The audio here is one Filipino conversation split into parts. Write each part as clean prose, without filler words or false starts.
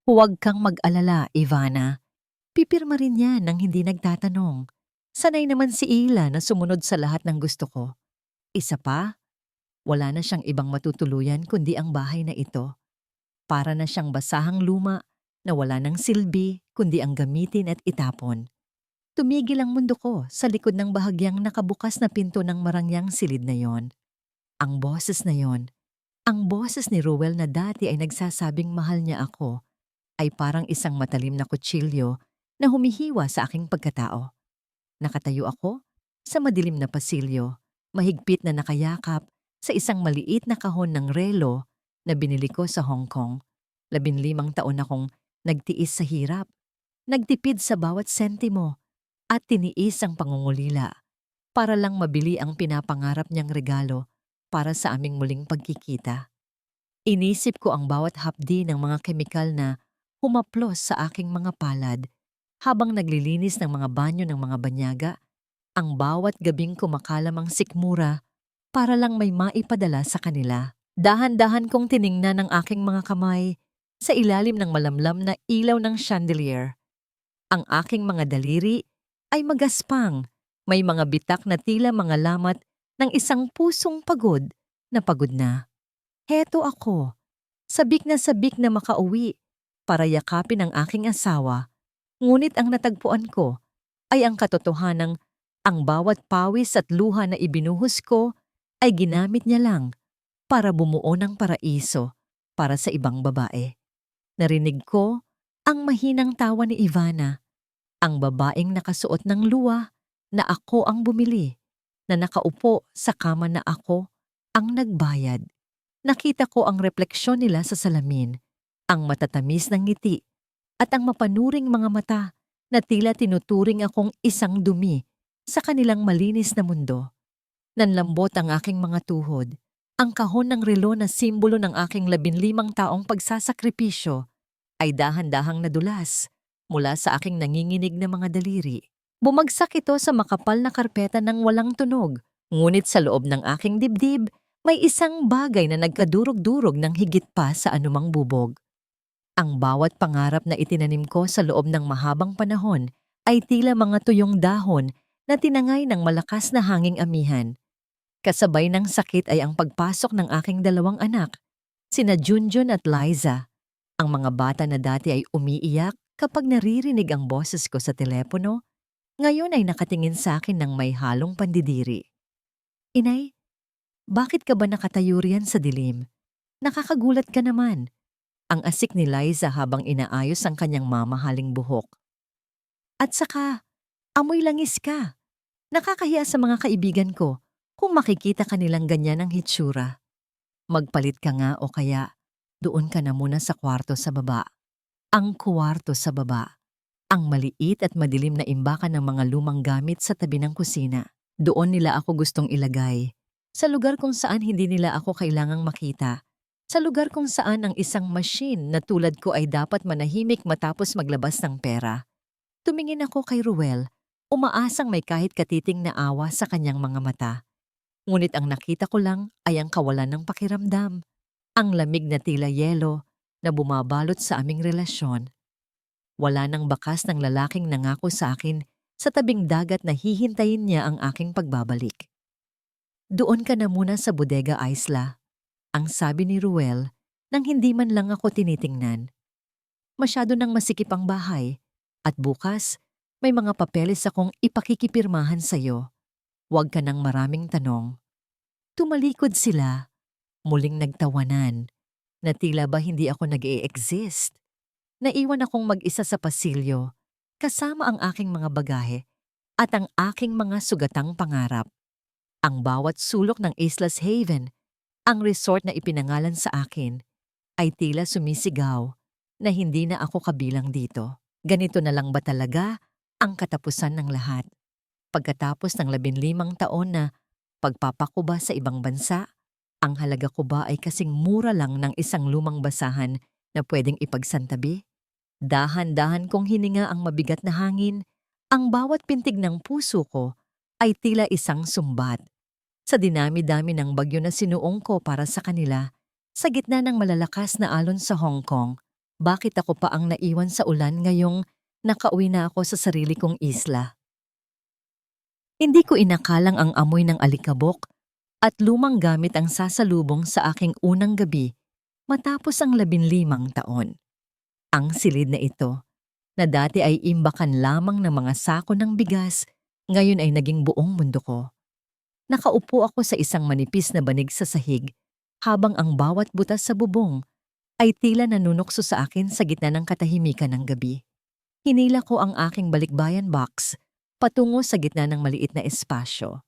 Huwag kang mag-alala, Ivana. Pipirma rin yan nang hindi nagtatanong. Sanay naman si Ila na sumunod sa lahat ng gusto ko. Isa pa, wala na siyang ibang matutuluyan kundi ang bahay na ito. Para na siyang basahang luma na wala ng silbi kundi ang gamitin at itapon. Tumigil ang mundo ko sa likod ng bahagyang nakabukas na pinto ng marangyang silid na yon. Ang boses na yon, ang boses ni Ruel na dati ay nagsasabing mahal niya ako, ay parang isang matalim na kutsilyo na humihiwa sa aking pagkatao. Nakatayo ako sa madilim na pasilyo, mahigpit na nakayakap sa isang maliit na kahon ng relo na binili ko sa Hong Kong. 15 taon akong nagtiis sa hirap, nagtipid sa bawat sentimo at tiniis ang pangungulila para lang mabili ang pinapangarap niyang regalo para sa aming muling pagkikita. Inisip ko ang bawat hapdi ng mga kemikal na humaplos sa aking mga palad habang naglilinis ng mga banyo ng mga banyaga, ang bawat gabing kumakalamang sikmura para lang may maipadala sa kanila. Dahan-dahan kong tiningnan ang aking mga kamay sa ilalim ng malamlam na ilaw ng chandelier. Ang aking mga daliri ay magaspang, may mga bitak na tila mga lamat ng isang pusong pagod na. Heto ako, sabik na makauwi para yakapin ang aking asawa, ngunit ang natagpuan ko ay ang katotohanang ang bawat pawis at luha na ibinuhos ko ay ginamit niya lang para bumuo ng paraiso para sa ibang babae. Narinig ko ang mahinang tawa ni Ivana, ang babaeng nakasuot ng luwa na ako ang bumili, na nakaupo sa kama na ako ang nagbayad. Nakita ko ang refleksyon nila sa salamin, ang matatamis ng ngiti at ang mapanuring mga mata na tila tinuturing akong isang dumi sa kanilang malinis na mundo. Nanlambot ang aking mga tuhod, ang kahon ng relo na simbolo ng aking 15 taong pagsasakripisyo ay dahan-dahang nadulas mula sa aking nanginginig na mga daliri. Bumagsak ito sa makapal na karpeta ng walang tunog, ngunit sa loob ng aking dibdib, may isang bagay na nagkadurog-durog ng higit pa sa anumang bubog. Ang bawat pangarap na itinanim ko sa loob ng mahabang panahon ay tila mga tuyong dahon na tinangay ng malakas na hanging amihan. Kasabay ng sakit ay ang pagpasok ng aking 2 anak, sina Junjun at Liza. Ang mga bata na dati ay umiiyak kapag naririnig ang boses ko sa telepono, ngayon ay nakatingin sa akin ng may halong pandidiri. Inay, bakit ka ba nakatayo riyan sa dilim? Nakakagulat ka naman. Ang asik ni Liza habang inaayos ang kanyang mamahaling buhok. At saka, amoy langis ka. Nakakahiya sa mga kaibigan ko kung makikita ka nilang ganyan ang hitsura. Magpalit ka nga o kaya doon ka na muna sa kwarto sa baba. Ang kwarto sa baba. Ang maliit at madilim na imbakan ng mga lumang gamit sa tabi ng kusina. Doon nila ako gustong ilagay. Sa lugar kung saan hindi nila ako kailangang makita. Sa lugar kung saan ang isang machine na tulad ko ay dapat manahimik matapos maglabas ng pera. Tumingin ako kay Ruel, umaasang may kahit katiting na awa sa kanyang mga mata. Ngunit ang nakita ko lang ay ang kawalan ng pakiramdam. Ang lamig na tila yelo na bumabalot sa aming relasyon. Wala nang bakas ng lalaking nangako sa akin sa tabing dagat na hihintayin niya ang aking pagbabalik. Doon ka na muna sa Bodega Isla, ang sabi ni Ruel nang hindi man lang ako tinitingnan. Masyado nang masikip ang bahay at bukas may mga papeles akong ipakikipirmahan sa'yo. Huwag ka nang maraming tanong. Tumalikod sila, muling nagtawanan, na tila ba hindi ako nag-e-exist. Naiwan akong mag-isa sa pasilyo, kasama ang aking mga bagahe at ang aking mga sugatang pangarap. Ang bawat sulok ng Islas Haven, ang resort na ipinangalan sa akin, ay tila sumisigaw na hindi na ako kabilang dito. Ganito na lang ba talaga ang katapusan ng lahat? Pagkatapos ng 15 taon na pagpapakuba sa ibang bansa, ang halaga ko ba ay kasing mura lang ng isang lumang basahan na pwedeng ipagsantabi? Dahan-dahan kong hininga ang mabigat na hangin, ang bawat pintig ng puso ko ay tila isang sumbat. Sa dinami-dami ng bagyo na sinuong ko para sa kanila, sa gitna ng malalakas na alon sa Hong Kong, Bakit ako pa ang naiwan sa ulan ngayong nakauwi na ako sa sarili kong isla? Hindi ko inakalang ang amoy ng alikabok at lumang gamit ang sasalubong sa aking unang gabi matapos ang 15 taon. Ang silid na ito, na dati ay imbakan lamang ng mga sako ng bigas, ngayon ay naging buong mundo ko. Nakaupo ako sa isang manipis na banig sa sahig, habang ang bawat butas sa bubong ay tila nanunukso sa akin sa gitna ng katahimikan ng gabi. Hinila ko ang aking balikbayan box patungo sa gitna ng maliit na espasyo.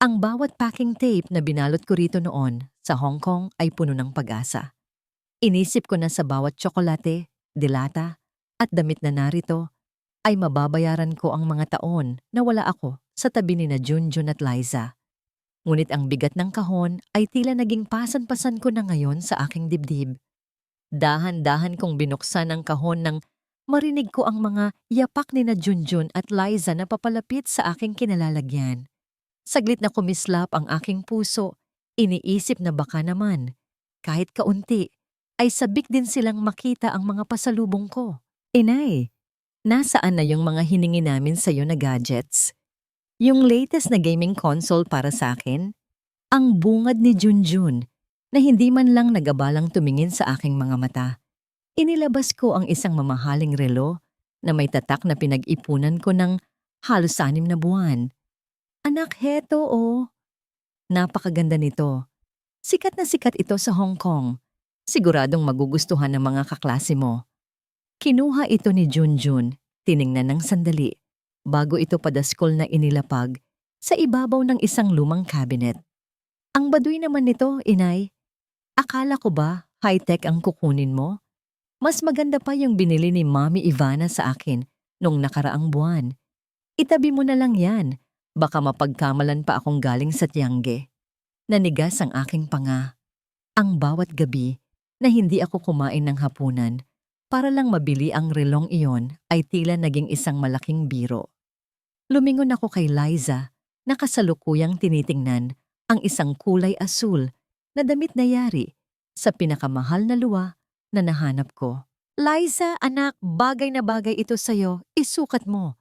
Ang bawat packing tape na binalot ko rito noon sa Hong Kong ay puno ng pag-asa. Inisip ko na sa bawat tsokolate, dilata, at damit na narito ay mababayaran ko ang mga taon na wala ako sa tabi ni na Junjun at Liza. Ngunit ang bigat ng kahon ay tila naging pasan-pasan ko na ngayon sa aking dibdib. Dahan-dahan kong binuksan ang kahon nang marinig ko ang mga yapak ni na Junjun at Liza na papalapit sa aking kinalalagyan. Saglit na kumislap ang aking puso, iniisip na baka naman, kahit kaunti, ay sabik din silang makita ang mga pasalubong ko. Inay, nasaan na yung mga hiningi namin sa'yo na gadgets? Yung latest na gaming console para sa akin? Ang bungad ni Junjun na hindi man lang nagabalang tumingin sa aking mga mata. Inilabas ko ang isang mamahaling relo na may tatak na pinag-ipunan ko ng halos 6 na buwan. Anak, heto oh. Napakaganda nito. Sikat na sikat ito sa Hong Kong. Siguradong magugustuhan ng mga kaklase mo. Kinuha ito ni Junjun, tiningnan ng sandali, bago ito padaskol na inilapag sa ibabaw ng isang lumang cabinet. Ang baduy naman nito, inay. Akala ko ba high-tech ang kukunin mo? Mas maganda pa yung binili ni Mami Ivana sa akin nung nakaraang buwan. Itabi mo na lang yan, baka mapagkamalan pa akong galing sa Tiangge. Nanigas ang aking panga. Ang bawat gabi na hindi ako kumain ng hapunan para lang mabili ang relong iyon ay tila naging isang malaking biro. Lumingon ako kay Liza na kasalukuyang tinitingnan ang isang kulay asul na damit na yari sa pinakamahal na luwa na nahanap ko. Liza, anak, bagay na bagay ito sa'yo, isukat mo.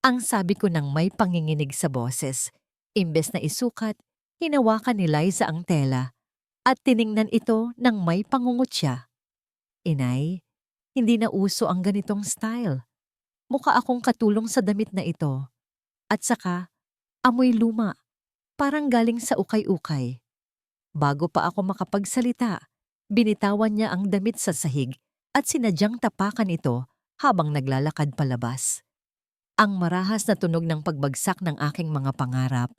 Ang sabi ko nang may panginginig sa boses. Imbes na isukat, hinawakan ni Liza ang tela at tiningnan ito nang may pangungutya. Inay, hindi na uso ang ganitong style. Mukha akong katulong sa damit na ito. At saka, amoy luma, parang galing sa ukay-ukay. Bago pa ako makapagsalita, binitawan niya ang damit sa sahig at sinadyang tapakan ito habang naglalakad palabas. Ang marahas na tunog ng pagbagsak ng aking mga pangarap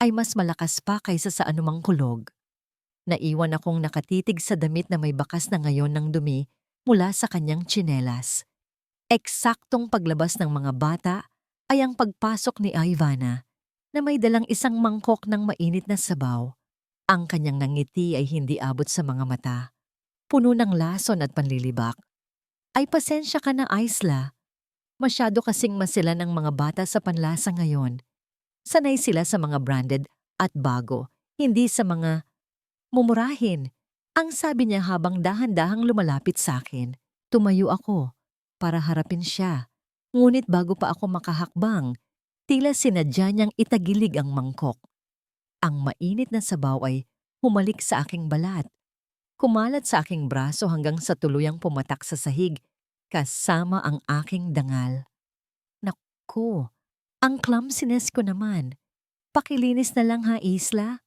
ay mas malakas pa kaysa sa anumang kulog. Naiwan akong nakatitig sa damit na may bakas na ngayon ng dumi mula sa kanyang tsinelas. Eksaktong paglabas ng mga bata ay ang pagpasok ni Ivana na may dalang isang mangkok ng mainit na sabaw. Ang kanyang nangiti ay hindi abot sa mga mata, puno ng lason at panlilibak. Ay pasensya ka na, Isla. Masyado kasing masila ng mga bata sa panlasa ngayon. Sanay sila sa mga branded at bago, hindi sa mga mumurahin. Ang sabi niya habang dahan-dahang lumalapit sa akin. Tumayo ako para harapin siya. Ngunit bago pa ako makahakbang, tila sinadya niyang itagilig ang mangkok. Ang mainit na sabaw ay humalik sa aking balat. Kumalat sa aking braso hanggang sa tuluyang pumatak sa sahig, kasama ang aking dangal. Naku, ang clumsiness ko naman. Pakilinis na lang ha, Isla.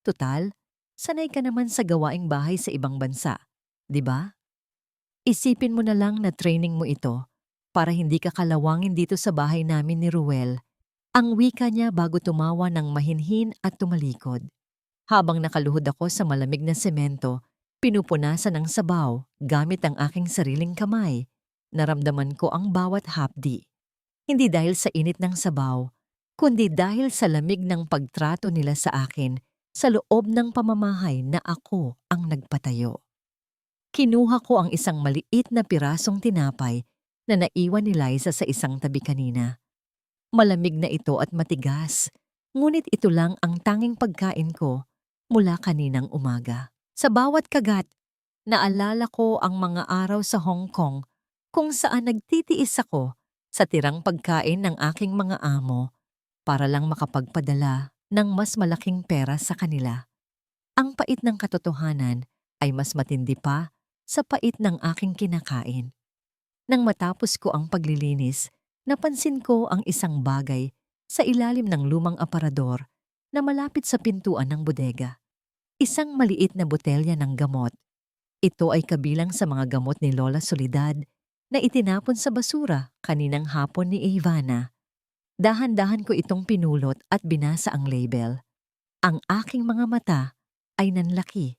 Tutal, sanay ka naman sa gawaing bahay sa ibang bansa, di ba? Isipin mo na lang na training mo ito para hindi ka kalawangin dito sa bahay namin ni Ruel. Ang wika niya bago tumawa ng mahinhin at tumalikod. Habang nakaluhod ako sa malamig na semento, pinupunasan ng sabaw gamit ang aking sariling kamay. Naramdaman ko ang bawat hapdi. Hindi dahil sa init ng sabaw, kundi dahil sa lamig ng pagtrato nila sa akin sa loob ng pamamahay na ako ang nagpatayo. Kinuha ko ang isang maliit na pirasong tinapay na naiwan ni Liza sa isang tabi kanina. Malamig na ito at matigas, ngunit ito lang ang tanging pagkain ko mula kaninang umaga. Sa bawat kagat, Naalala ko ang mga araw sa Hong Kong kung saan nagtitiis ako sa tirang pagkain ng aking mga amo para lang makapagpadala ng mas malaking pera sa kanila. Ang pait ng katotohanan ay mas matindi pa sa pait ng aking kinakain. Nang matapos ko ang paglilinis, napansin ko ang isang bagay sa ilalim ng lumang aparador na malapit sa pintuan ng bodega. Isang maliit na botelya ng gamot. Ito ay kabilang sa mga gamot ni Lola Soledad na itinapon sa basura kaninang hapon ni Ivana. Dahan-dahan ko itong pinulot at binasa ang label. Ang aking mga mata ay nanlaki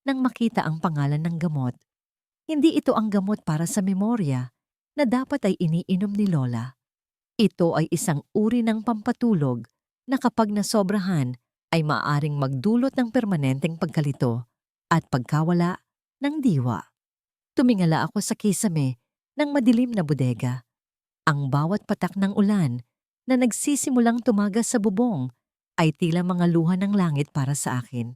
nang makita ang pangalan ng gamot. Hindi ito ang gamot para sa memorya na dapat ay iniinom ni Lola. Ito ay isang uri ng pampatulog na kapag nasobrahan ay maaaring magdulot ng permanenteng pagkalito at pagkawala ng diwa. Tumingala ako sa kisame ng madilim na bodega. Ang bawat patak ng ulan na nagsisimulang tumagas sa bubong ay tila mga luha ng langit para sa akin.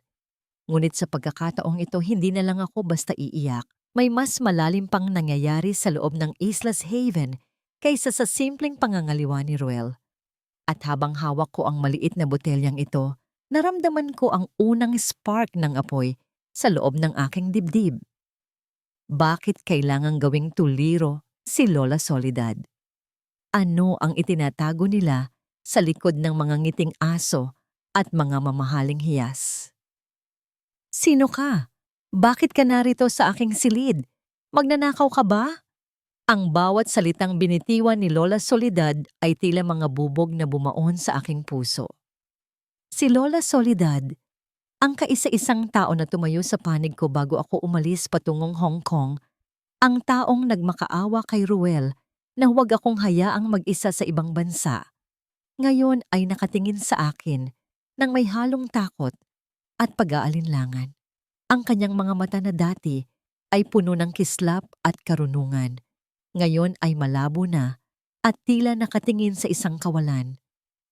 Ngunit sa pagkakataong ito, hindi na lang ako basta iiyak. May mas malalim pang nangyayari sa loob ng Islas Haven kaysa sa simpleng pangangaliwa ni Ruel. At habang hawak ko ang maliit na botelyang ito, naramdaman ko ang unang spark ng apoy sa loob ng aking dibdib. Bakit kailangang gawing tuliro si Lola Soledad? Ano ang itinatago nila sa likod ng mga ngiting aso at mga mamahaling hiyas? Sino ka? Bakit ka narito sa aking silid? Magnanakaw ka ba? Ang bawat salitang binitiwan ni Lola Soledad ay tila mga bubog na bumaon sa aking puso. Si Lola Soledad, ang kaisa-isang tao na tumayo sa panig ko bago ako umalis patungong Hong Kong, ang taong nagmakaawa kay Ruel na huwag akong hayaang mag-isa sa ibang bansa. Ngayon ay nakatingin sa akin nang may halong takot at pag-aalinlangan. Ang kanyang mga mata na dati ay puno ng kislap at karunungan. Ngayon ay malabo na at tila nakatingin sa isang kawalan.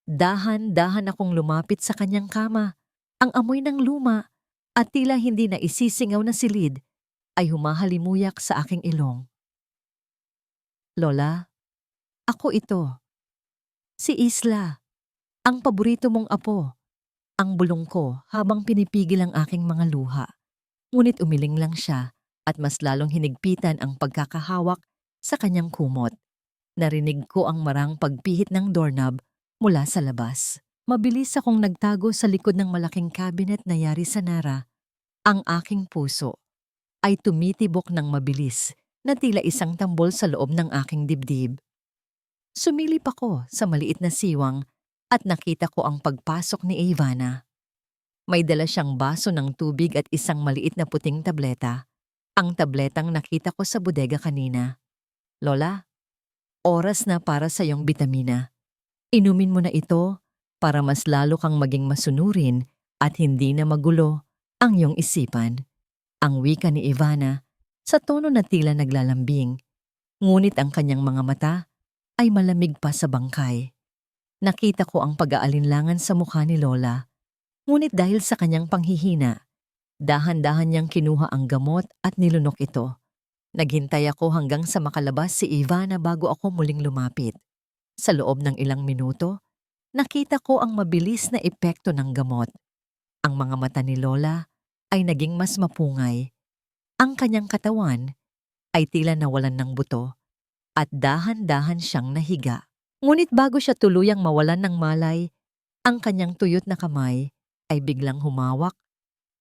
Dahan-dahan akong lumapit sa kanyang kama. Ang amoy ng luma at tila hindi na isisingaw na silid ay humahalimuyak sa aking ilong. Lola, ako ito. Si Isla, ang paborito mong apo. Ang bulong ko habang pinipigil ang aking mga luha. Ngunit umiling lang siya at mas lalong hinigpitan ang pagkakahawak sa kanyang kumot. Narinig ko ang marang pagpihit ng doorknob mula sa labas. Mabilis akong nagtago sa likod ng malaking cabinet na yari sa Nara. Ang aking puso ay tumitibok ng mabilis na tila isang tambol sa loob ng aking dibdib. Sumilip ako sa maliit na siwang at nakita ko ang pagpasok ni Ivana. May dala siyang baso ng tubig at isang maliit na puting tableta. Ang tabletang nakita ko sa bodega kanina. Lola, oras na para sa iyong bitamina. Inumin mo na ito para mas lalo kang maging masunurin at hindi na magulo ang iyong isipan. Ang wika ni Ivana sa tono na tila naglalambing. Ngunit ang kanyang mga mata ay malamig pa sa bangkay. Nakita ko ang pag-aalinlangan sa mukha ni Lola. Ngunit dahil sa kanyang panghihina, dahan-dahan niyang kinuha ang gamot at nilunok ito. Naghintay ako hanggang sa makalabas si Ivana bago ako muling lumapit. Sa loob ng ilang minuto, nakita ko ang mabilis na epekto ng gamot. Ang mga mata ni Lola ay naging mas mapungay. Ang kanyang katawan ay tila nawalan ng buto at dahan-dahan siyang nahiga. Ngunit bago siya tuluyang mawalan ng malay, ang kanyang tuyot na kamay ay biglang humawak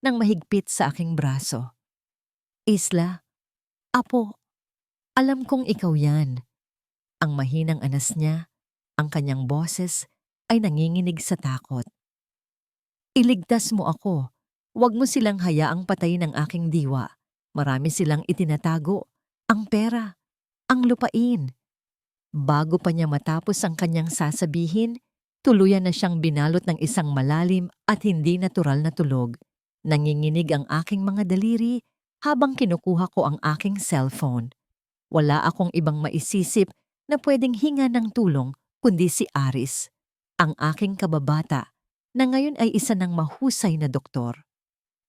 ng mahigpit sa aking braso. Isla, apo, alam kong ikaw yan. Ang mahinang anas niya, ang kanyang boses ay nanginginig sa takot. Iligtas mo ako. Huwag mo silang hayaang patayin ang aking diwa. Marami silang itinatago. Ang pera, ang lupain. Bago pa niya matapos ang kanyang sasabihin, tuluyan na siyang binalot ng isang malalim at hindi natural na tulog. Nanginginig ang aking mga daliri habang kinukuha ko ang aking cellphone. Wala akong ibang maisisip na pwedeng hinga ng tulong kundi si Aris, ang aking kababata na ngayon ay isa ng mahusay na doktor.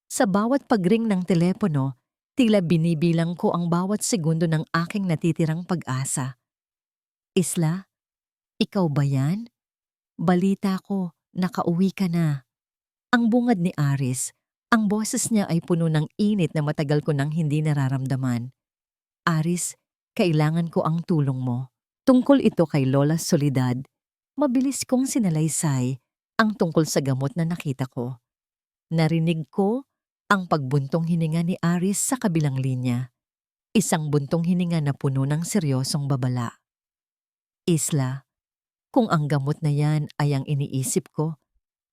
Sa bawat pagring ng telepono, Tila binibilang ko ang bawat segundo ng aking natitirang pag-asa. Isla, ikaw ba yan? Balita ko, nakauwi ka na. Ang bungad ni Aris, ang boses niya ay puno ng init na matagal ko nang hindi nararamdaman. Aris, kailangan ko ang tulong mo. Tungkol ito kay Lola Soledad. Mabilis kong sinalaysay ang tungkol sa gamot na nakita ko. Narinig ko ang pagbuntong hininga ni Aris sa kabilang linya. Isang buntong hininga na puno ng seryosong babala. Isla, kung ang gamot na yan ay ang iniisip ko,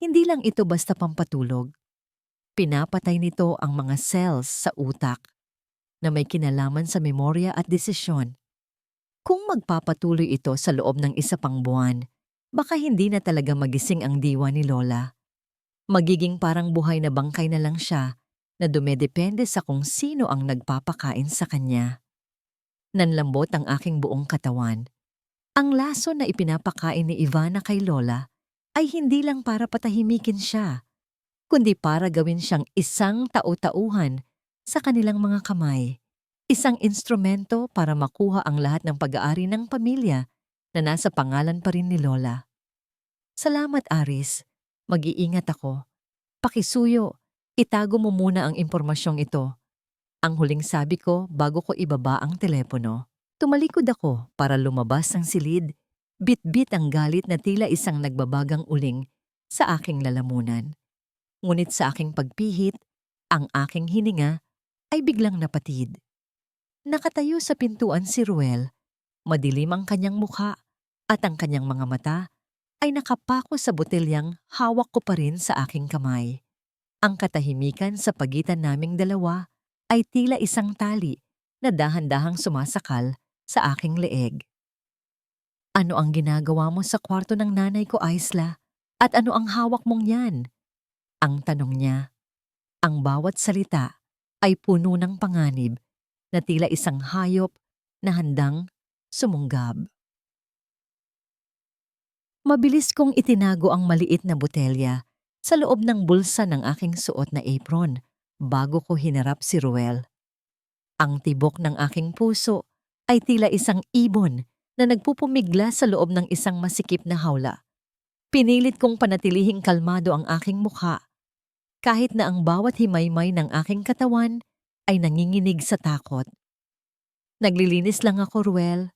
hindi lang ito basta pampatulog. Pinapatay nito ang mga cells sa utak na may kinalaman sa memorya at desisyon. Kung magpapatuloy ito sa loob ng isa pang buwan, baka hindi na talaga magising ang diwa ni Lola. Magiging parang buhay na bangkay na lang siya na dumedepende sa kung sino ang nagpapakain sa kanya. Nanlambot ang aking buong katawan. Ang laso na ipinapakain ni Ivana kay Lola ay hindi lang para patahimikin siya, kundi para gawin siyang isang tau-tauhan sa kanilang mga kamay. Isang instrumento para makuha ang lahat ng pag-aari ng pamilya na nasa pangalan pa rin ni Lola. Salamat, Aris. Mag-iingat ako. Pakisuyo, itago mo muna ang impormasyong ito. Ang huling sabi ko bago ko ibaba ang telepono. Tumalikod ako para lumabas ng silid, bit-bit ang galit na tila isang nagbabagang uling sa aking lalamunan. Ngunit sa aking pagpihit, ang aking hininga ay biglang napatid. Nakatayo sa pintuan si Ruel, madilim ang kanyang mukha at ang kanyang mga mata ay nakapako sa botelyang hawak ko pa rin sa aking kamay. Ang katahimikan sa pagitan naming dalawa ay tila isang tali na dahan-dahang sumasakal sa aking leeg. Ano ang ginagawa mo sa kwarto ng nanay ko, Aisla? At ano ang hawak mong yan? Ang tanong niya. Ang bawat salita ay puno ng panganib na tila isang hayop na handang sumunggab. Mabilis kong itinago ang maliit na botelya sa loob ng bulsa ng aking suot na apron bago ko hinarap si Ruel. Ang tibok ng aking puso ay tila isang ibon na nagpupumigla sa loob ng isang masikip na hawla. Pinilit kong panatilihing kalmado ang aking mukha, kahit na ang bawat himaymay ng aking katawan ay nanginginig sa takot. Naglilinis lang ako, Ruel.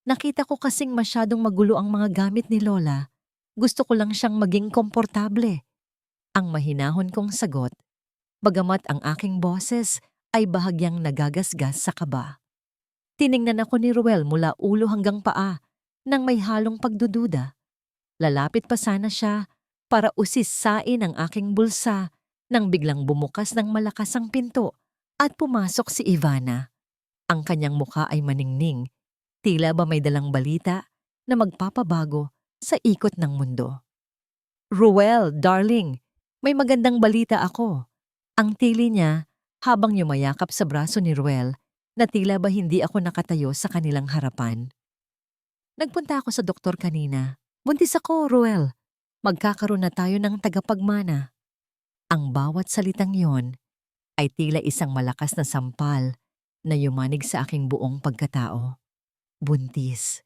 Nakita ko kasing masyadong magulo ang mga gamit ni Lola. Gusto ko lang siyang maging komportable. Ang mahinahon kong sagot, bagamat ang aking boses ay bahagyang nagagasgas sa kaba. Tiningnan ako ni Ruel mula ulo hanggang paa nang may halong pagdududa. Lalapit pa sana siya para usisain ang aking bulsa nang biglang bumukas ng malakas ang pinto at pumasok si Ivana. Ang kanyang mukha ay maningning, tila ba may dalang balita na magpapabago sa ikot ng mundo. Ruel, darling, may magandang balita ako. Ang tili niya habang yumayakap sa braso ni Ruel na tila ba hindi ako nakatayo sa kanilang harapan. Nagpunta ako sa doktor kanina. Buntis ako, Ruel. Magkakaroon na tayo ng tagapagmana. Ang bawat salitang yon ay tila isang malakas na sampal na yumanig sa aking buong pagkatao. Buntis.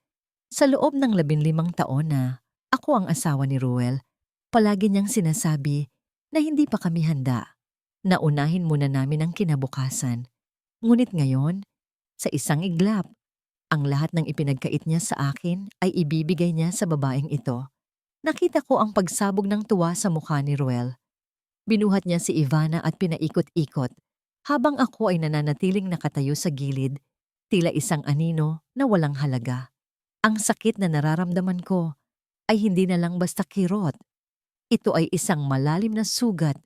Sa loob ng 15 taon na ako ang asawa ni Ruel, palagi niyang sinasabi na hindi pa kami handa. Naunahin muna namin ang kinabukasan. Ngunit ngayon, sa isang iglap, ang lahat ng ipinagkait niya sa akin ay ibibigay niya sa babaeng ito. Nakita ko ang pagsabog ng tuwa sa mukha ni Ruel. Binuhat niya si Ivana at pinaikot-ikot habang ako ay nananatiling nakatayo sa gilid, tila isang anino na walang halaga. Ang sakit na nararamdaman ko ay hindi na lang basta kirot. Ito ay isang malalim na sugat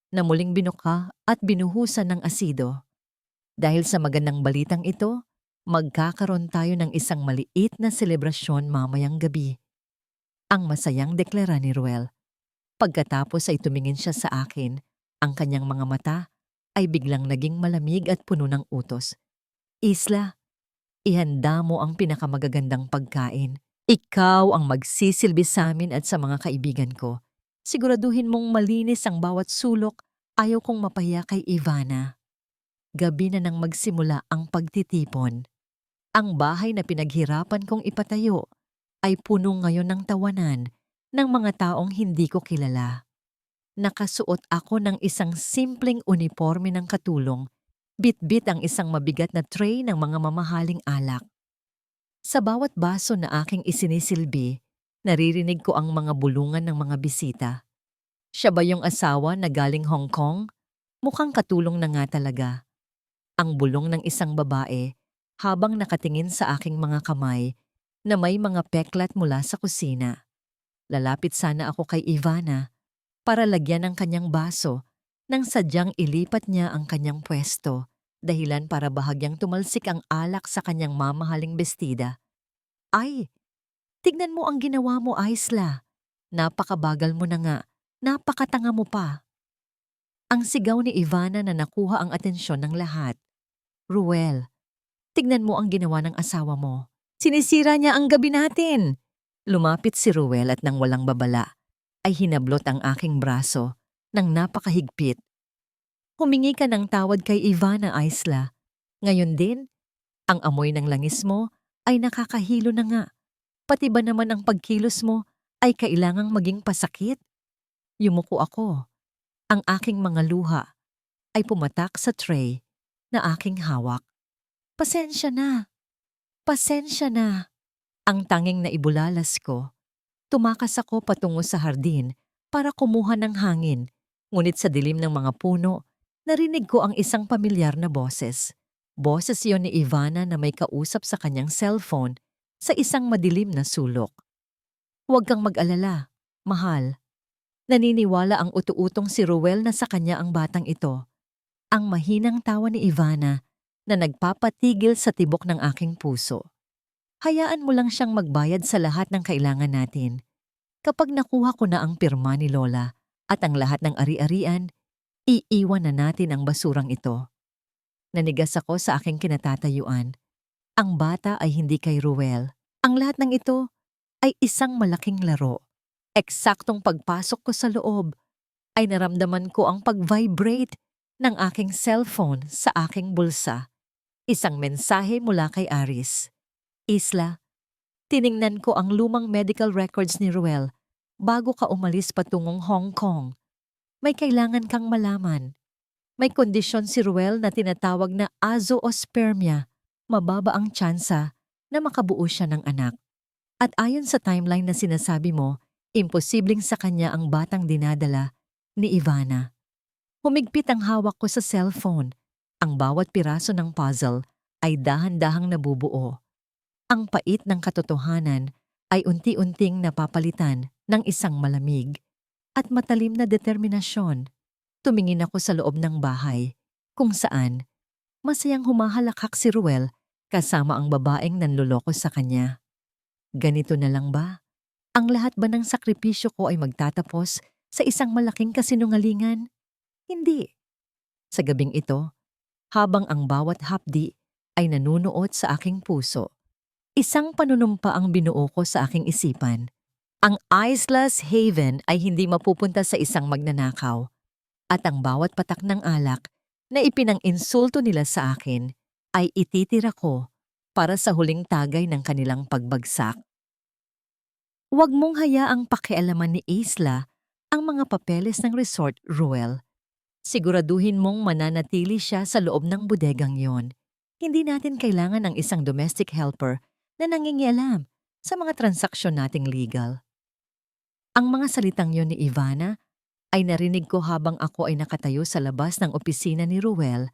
na muling binuka at binuhusan ng asido. Dahil sa magandang balitang ito, magkakaroon tayo ng isang maliit na selebrasyon mamayang gabi. Ang masayang deklara ni Ruel. Pagkatapos ay tumingin siya sa akin, ang kanyang mga mata ay biglang naging malamig at puno ng utos. Isla, ihanda mo ang pinakamagagandang pagkain. Ikaw ang magsisilbi sa amin at sa mga kaibigan ko. Siguraduhin mong malinis ang bawat sulok, ayaw kong mapahiya kay Ivana. gabi na nang magsimula ang pagtitipon. Ang bahay na pinaghirapan kong ipatayo ay puno ngayon ng tawanan ng mga taong hindi ko kilala. Nakasuot ako ng isang simpleng uniporme ng katulong, bitbit ang isang mabigat na tray ng mga mamahaling alak. Sa bawat baso na aking isinisilbi, naririnig ko ang mga bulungan ng mga bisita. Siya ba yung asawa na galing Hong Kong? Mukhang katulong na nga talaga. Ang bulong ng isang babae habang nakatingin sa aking mga kamay na may mga peklat mula sa kusina. Lalapit sana ako kay Ivana para lagyan ng kanyang baso nang sadyang ilipat niya ang kanyang pwesto, dahilan para bahagyang tumalsik ang alak sa kanyang mamahaling bestida. Ay, tignan mo ang ginawa mo, Aisla. Napakabagal mo na nga, napakatanga mo pa. Ang sigaw ni Ivana na nakuha ang atensyon ng lahat. Ruel, tignan mo ang ginawa ng asawa mo. Sinisira niya ang gabi natin. Lumapit si Ruel at nang walang babala, ay hinablot ang aking braso ng napakahigpit. Humingi ka ng tawad kay Ivana, Aisla. Ngayon din, ang amoy ng langis mo ay nakakahilo na nga. Pati ba naman ang pagkilos mo ay kailangang maging pasakit? Yumuko ako. Ang aking mga luha ay pumatak sa tray na aking hawak. Pasensya na. Pasensya na. Ang tanging naibulalas ko. Tumakas ako patungo sa hardin para kumuha ng hangin. Ngunit sa dilim ng mga puno, narinig ko ang isang pamilyar na boses. Boses yon ni Ivana na may kausap sa kanyang cellphone sa isang madilim na sulok. Huwag kang mag-alala, mahal. Naniniwala ang utu-utong si Ruel na sa kanya ang batang ito. Ang mahinang tawa ni Ivana na nagpapatigil sa tibok ng aking puso. Hayaan mo lang siyang magbayad sa lahat ng kailangan natin. Kapag nakuha ko na ang pirma ni Lola at ang lahat ng ari-arian, iiwan na natin ang basurang ito. Nanigas ako sa aking kinatatayuan. Ang bata ay hindi kay Ruel. Ang lahat ng ito ay isang malaking laro. Eksaktong pagpasok ko sa loob, ay naramdaman ko ang pag-vibrate ng aking cellphone sa aking bulsa. Isang mensahe mula kay Aris. Isla, tiningnan ko ang lumang medical records ni Ruel bago ka umalis patungong Hong Kong. May kailangan kang malaman. May kondisyon si Ruel na tinatawag na azoospermia. Mababa ang tsansa na makabuo siya ng anak. At ayon sa timeline na sinasabi mo, imposibleng sa kanya ang batang dinadala ni Ivana. Humigpit ang hawak ko sa cellphone. Ang bawat piraso ng puzzle ay dahan-dahang nabubuo. Ang pait ng katotohanan ay unti-unting napapalitan ng isang malamig at matalim na determinasyon. Tumingin ako sa loob ng bahay, kung saan masayang humahalakhak si Ruel kasama ang babaeng nanloloko sa kanya. Ganito na lang ba? Ang lahat ba ng sakripisyo ko ay magtatapos sa isang malaking kasinungalingan? Hindi. Sa gabing ito, habang ang bawat hapdi ay nanunuot sa aking puso, isang panunumpa ang binuo ko sa aking isipan. Ang Isla's Haven ay hindi mapupunta sa isang magnanakaw, at ang bawat patak ng alak na ipinang-insulto nila sa akin ay ititira ko para sa huling tagay ng kanilang pagbagsak. Huwag mong hayaang pakialaman ni Isla ang mga papeles ng resort, Ruel. Siguraduhin mong mananatili siya sa loob ng bodegang yon. Hindi natin kailangan ng isang domestic helper na nangingialam sa mga transaksyon nating legal. Ang mga salitang yon ni Ivana ay narinig ko habang ako ay nakatayo sa labas ng opisina ni Ruel.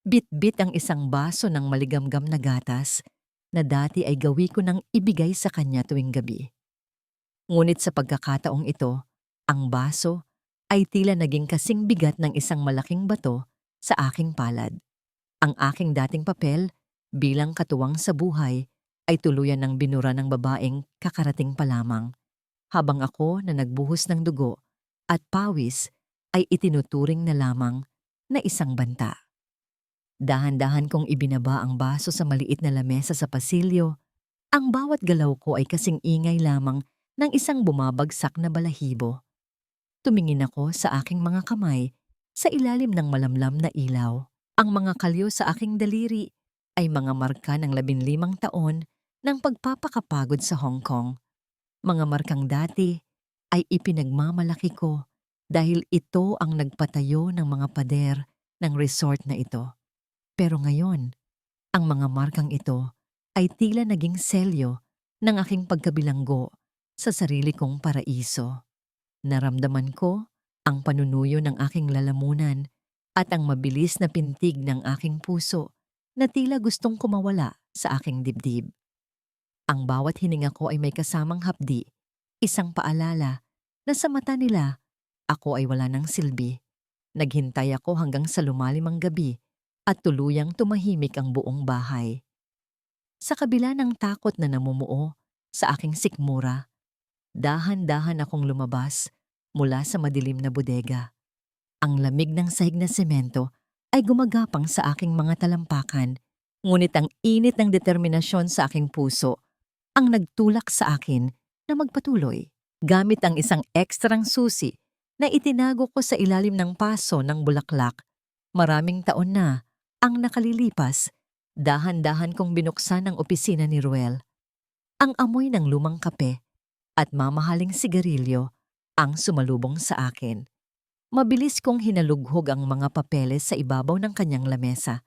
Bit-bit ang isang baso ng maligamgam na gatas na dati ay gawi ko nang ibigay sa kanya tuwing gabi. Ngunit sa pagkakataong ito, ang baso ay tila naging kasing bigat ng isang malaking bato sa aking palad. Ang aking dating papel bilang katuwang sa buhay ay tuluyan ng binura ng babaeng kakarating pa lamang, habang ako na nagbuhos ng dugo at pawis ay itinuturing na lamang na isang banta. Dahan-dahan kong ibinaba ang baso sa maliit na lamesa sa pasilyo. Ang bawat galaw ko ay kasing ingay lamang ng isang bumabagsak na balahibo. Tumingin ako sa aking mga kamay sa ilalim ng malamlam na ilaw. Ang mga kalyo sa aking daliri ay mga marka ng 15 taon ng pagpapakapagod sa Hong Kong. Mga markang dati ay ipinagmamalaki ko dahil ito ang nagpatayo ng mga pader ng resort na ito. Pero ngayon, ang mga markang ito ay tila naging selyo ng aking pagkabilanggo sa sarili kong paraiso. Naramdaman ko ang panunuyo ng aking lalamunan at ang mabilis na pintig ng aking puso na tila gustong kumawala sa aking dibdib. Ang bawat hininga ko ay may kasamang hapdi, isang paalala na sa mata nila ako ay wala ng silbi. Naghintay ako hanggang sa lumalim ang gabi at tuluyang tumahimik ang buong bahay. Sa kabila ng takot na namumuo sa aking sikmura, dahan-dahan akong lumabas mula sa madilim na bodega. Ang lamig ng sahig na semento ay gumagapang sa aking mga talampakan, ngunit ang init ng determinasyon sa aking puso ang nagtulak sa akin na magpatuloy. Gamit ang isang ekstrang susi na itinago ko sa ilalim ng paso ng bulaklak. Maraming taon na ang nakalilipas, dahan-dahan kong binuksan ang opisina ni Ruel. Ang amoy ng lumang kape at mamahaling sigarilyo ang sumalubong sa akin. Mabilis kong hinalughog ang mga papeles sa ibabaw ng kanyang lamesa.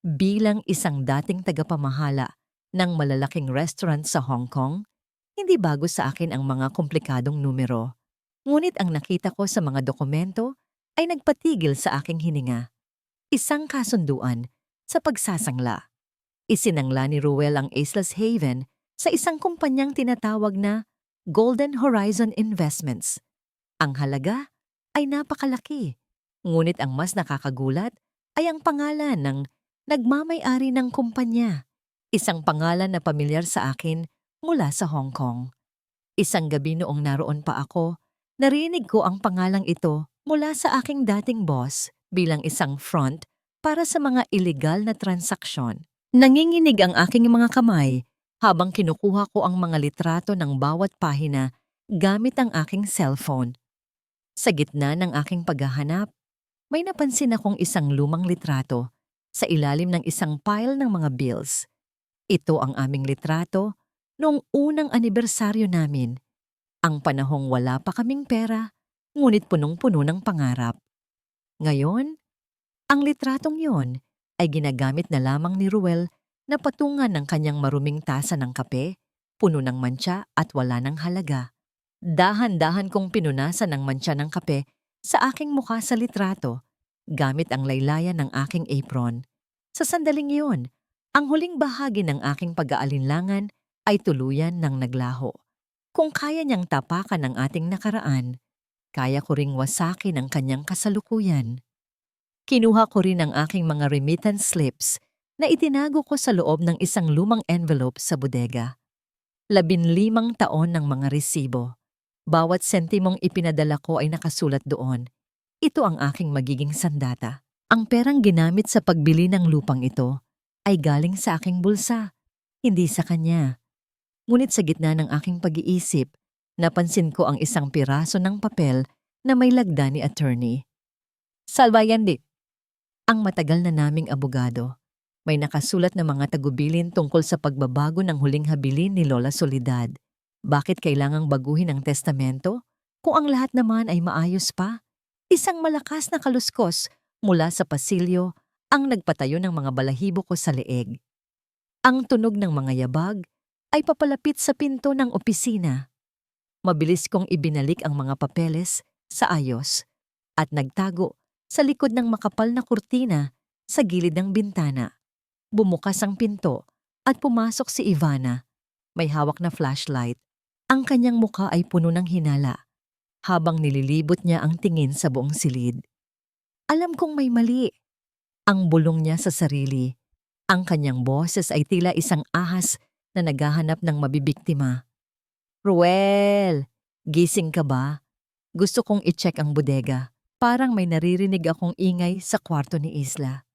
Bilang isang dating tagapamahala ng malalaking restaurant sa Hong Kong, hindi bago sa akin ang mga komplikadong numero. Ngunit ang nakita ko sa mga dokumento ay nagpatigil sa aking hininga. Isang kasunduan sa pagsasangla. Isinangla ni Ruel ang Aceless Haven sa isang kumpanyang tinatawag na Golden Horizon Investments. Ang halaga ay napakalaki, ngunit ang mas nakakagulat ay ang pangalan ng nagmamay-ari ng kumpanya, isang pangalan na pamilyar sa akin mula sa Hong Kong. Isang gabi noong naroon pa ako, narinig ko ang pangalang ito mula sa aking dating boss bilang isang front para sa mga illegal na transaksyon. Nanginginig ang aking mga kamay habang kinukuha ko ang mga litrato ng bawat pahina gamit ang aking cellphone. Sa gitna ng aking paghahanap, may napansin akong isang lumang litrato sa ilalim ng isang pile ng mga bills. Ito ang aming litrato noong unang anibersaryo namin. Ang panahong wala pa kaming pera, ngunit punong-puno ng pangarap. Ngayon, ang litratong yon ay ginagamit na lamang ni Ruel na patungan ng kanyang maruming tasa ng kape, puno ng mantsa at wala ng halaga. Dahan-dahan kong pinunasan ang mantsa ng kape sa aking mukha sa litrato, gamit ang laylayan ng aking apron. Sa sandaling iyon, ang huling bahagi ng aking pag-aalinlangan ay tuluyan ng naglaho. Kung kaya niyang tapakan ang ating nakaraan, kaya ko ring wasakin ang kanyang kasalukuyan. Kinuha ko rin ang aking mga remittance slips na itinago ko sa loob ng isang lumang envelope sa bodega. 15 taon ng mga resibo. Bawat sentimong ipinadala ko ay nakasulat doon. Ito ang aking magiging sandata. Ang perang ginamit sa pagbili ng lupang ito ay galing sa aking bulsa, hindi sa kanya. Ngunit sa gitna ng aking pag-iisip, napansin ko ang isang piraso ng papel na may lagda ni attorney. Salbayandi, ang matagal na naming abogado. May nakasulat na mga tagubilin tungkol sa pagbabago ng huling habilin ni Lola Soledad. Bakit kailangang baguhin ang testamento kung ang lahat naman ay maayos pa? Isang malakas na kaluskos mula sa pasilyo ang nagpatayo ng mga balahibo ko sa leeg. Ang tunog ng mga yabag ay papalapit sa pinto ng opisina. Mabilis kong ibinalik ang mga papeles sa ayos at nagtago sa likod ng makapal na kurtina sa gilid ng bintana. Bumukas ang pinto at pumasok si Ivana. May hawak na flashlight. Ang kanyang muka ay puno ng hinala habang nililibot niya ang tingin sa buong silid. Alam kong may mali. Ang bulong niya sa sarili. Ang kanyang boses ay tila isang ahas na naghahanap ng mabibiktima. Ruel, gising ka ba? Gusto kong i-check ang bodega. Parang may naririnig akong ingay sa kwarto ni Isla.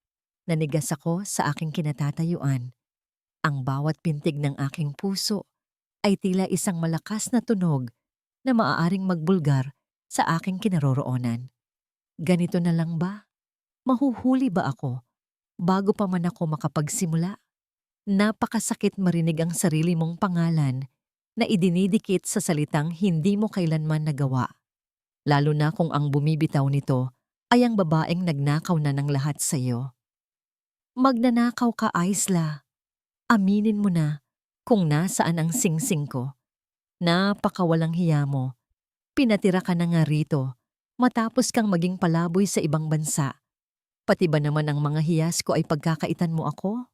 Nanigas ako sa aking kinatatayuan. Ang bawat pintig ng aking puso ay tila isang malakas na tunog na maaaring magbulgar sa aking kinaroroonan. Ganito na lang ba? Mahuhuli ba ako bago pa man ako makapagsimula. Napakasakit marinig ang sarili mong pangalan na idinidikit sa salitang hindi mo kailanman nagawa. Lalo na kung ang bumibitaw nito ay ang babaeng nagnakaw na ng lahat sa iyo. Magnanakaw ka, Aisla. Aminin mo na kung nasaan ang singsing ko. Napakawalang hiya mo. Pinatira ka na nga rito matapos kang maging palaboy sa ibang bansa. Pati ba naman ang mga hiyas ko ay pagkakaitan mo ako?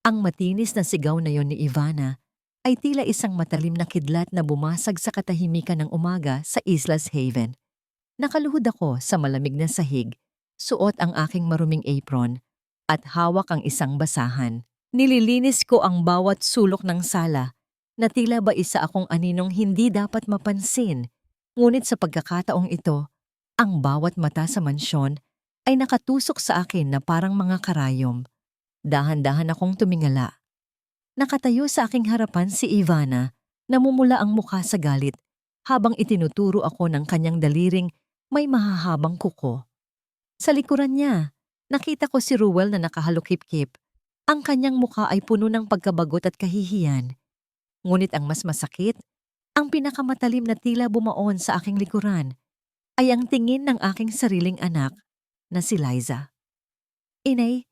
Ang matinis na sigaw na yon ni Ivana ay tila isang matalim na kidlat na bumasag sa katahimikan ng umaga sa Islas Haven. Nakaluhod ako sa malamig na sahig, suot ang aking maruming apron at hawak ang isang basahan. Nililinis ko ang bawat sulok ng sala na tila ba isa akong aninong hindi dapat mapansin. Ngunit sa pagkakataong ito, ang bawat mata sa mansyon ay nakatusok sa akin na parang mga karayom. Dahan-dahan akong tumingala. Nakatayo sa aking harapan si Ivana, namumula ang mukha sa galit habang itinuturo ako ng kanyang daliring may mahahabang kuko. Sa likuran niya, nakita ko si Ruel na nakahalukip-kip. Ang kanyang mukha ay puno ng pagkabagot at kahihiyan. Ngunit ang mas masakit, ang pinakamatalim na tila bumaon sa aking likuran ay ang tingin ng aking sariling anak na si Liza. Inay,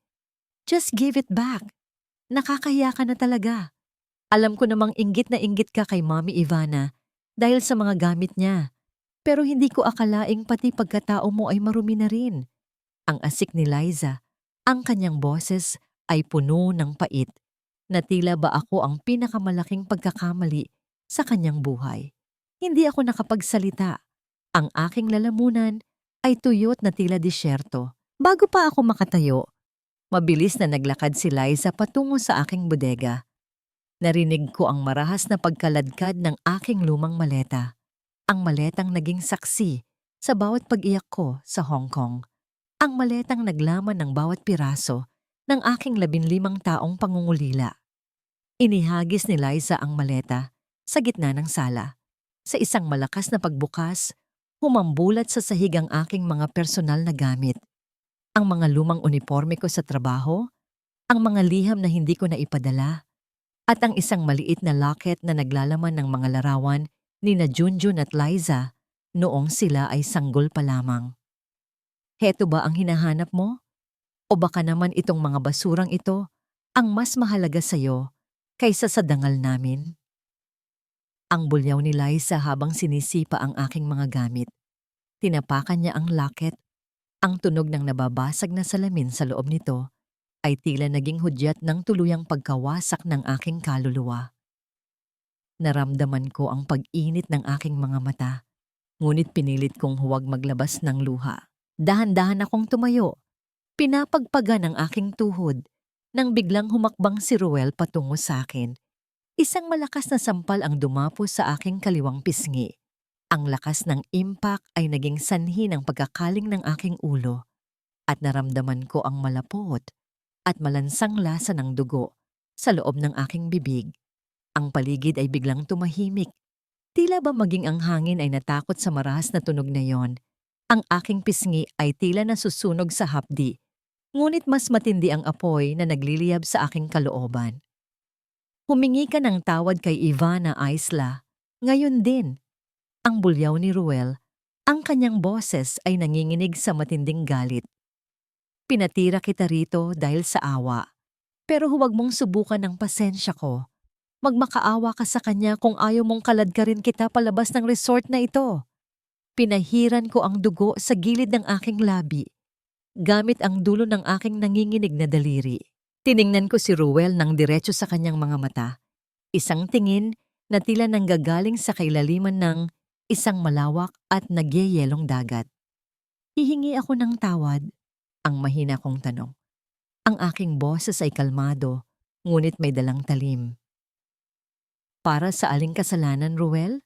just give it back. Nakakahiya ka na talaga. Alam ko namang inggit na inggit ka kay Mommy Ivana dahil sa mga gamit niya. Pero hindi ko akalaing pati pagkatao mo ay marumi na rin. Ang asik ni Liza, ang kanyang boses ay puno ng pait na tila ba ako ang pinakamalaking pagkakamali sa kanyang buhay. Hindi ako nakapagsalita. Ang aking lalamunan ay tuyot na tila disyerto. Bago pa ako makatayo, mabilis na naglakad si Liza patungo sa aking bodega. Narinig ko ang marahas na pagkaladkad ng aking lumang maleta. Ang maletang naging saksi sa bawat pag-iyak ko sa Hong Kong. Ang maletang naglaman ng bawat piraso ng aking 15 taong pangungulila. Inihagis ni Liza ang maleta sa gitna ng sala. Sa isang malakas na pagbukas, humambulat sa sahig ang aking mga personal na gamit. Ang mga lumang uniforme ko sa trabaho, ang mga liham na hindi ko na ipadala, at ang isang maliit na locket na naglalaman ng mga larawan ni na Junjun at Liza noong sila ay sanggol pa lamang. Heto ba ang hinahanap mo? O baka naman itong mga basurang ito ang mas mahalaga sa'yo kaysa sa dangal namin? Ang bulyaw ni Liza habang sinisipa ang aking mga gamit. Tinapakan niya ang locket. Ang tunog ng nababasag na salamin sa loob nito ay tila naging hudyat ng tuluyang pagkawasak ng aking kaluluwa. Naramdaman ko ang pag-init ng aking mga mata, ngunit pinilit kong huwag maglabas ng luha. Dahan-dahan akong tumayo. Pinapagpagan ang aking tuhod nang biglang humakbang si Ruel patungo sa akin. Isang malakas na sampal ang dumapo sa aking kaliwang pisngi. Ang lakas ng impact ay naging sanhi ng pagkakaling ng aking ulo at naramdaman ko ang malapot at malansang lasa ng dugo sa loob ng aking bibig. Ang paligid ay biglang tumahimik. Tila ba maging ang hangin ay natakot sa marahas na tunog na yon. Ang aking pisngi ay tila nasusunog sa hapdi, ngunit mas matindi ang apoy na nagliliyab sa aking kalooban. Humingi ka ng tawad kay Ivana, Aisla. Ngayon din. Ang bulyaw ni Ruel, ang kanyang boses ay nanginginig sa matinding galit. Pinatira kita rito dahil sa awa, pero huwag mong subukan ang pasensya ko. Magmakaawa ka sa kanya kung ayaw mong kaladkarin kita palabas ng resort na ito. Pinahiran ko ang dugo sa gilid ng aking labi, gamit ang dulo ng aking nanginginig na daliri. Tiningnan ko si Ruel ng diretso sa kanyang mga mata. Isang tingin na tila nanggagaling sa kailaliman ng isang malawak at nagyeyelong dagat. Hihingi ako ng tawad, ang mahina kong tanong. Ang aking boses ay kalmado, ngunit may dalang talim. Para sa aling kasalanan, Ruel?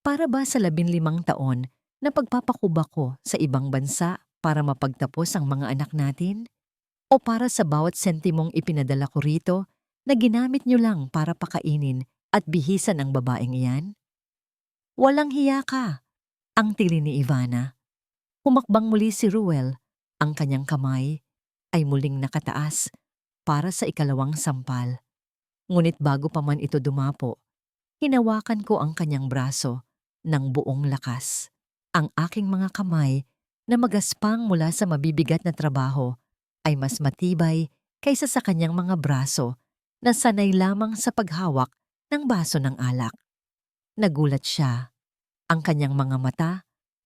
Para ba sa 15 taon na pagpapakuba ko sa ibang bansa para mapagtapos ang mga anak natin? O para sa bawat sentimong ipinadala ko rito na ginamit niyo lang para pakainin at bihisan ang babaeng iyan? Walang hiya ka, ang tili ni Ivana. Humakbang muli si Ruel, ang kanyang kamay ay muling nakataas para sa ikalawang sampal. Ngunit bago pa man ito dumapo, hinawakan ko ang kanyang braso ng buong lakas. Ang aking mga kamay na magaspang mula sa mabibigat na trabaho ay mas matibay kaysa sa kanyang mga braso na sanay lamang sa paghawak ng baso ng alak. Nagulat siya. Ang kanyang mga mata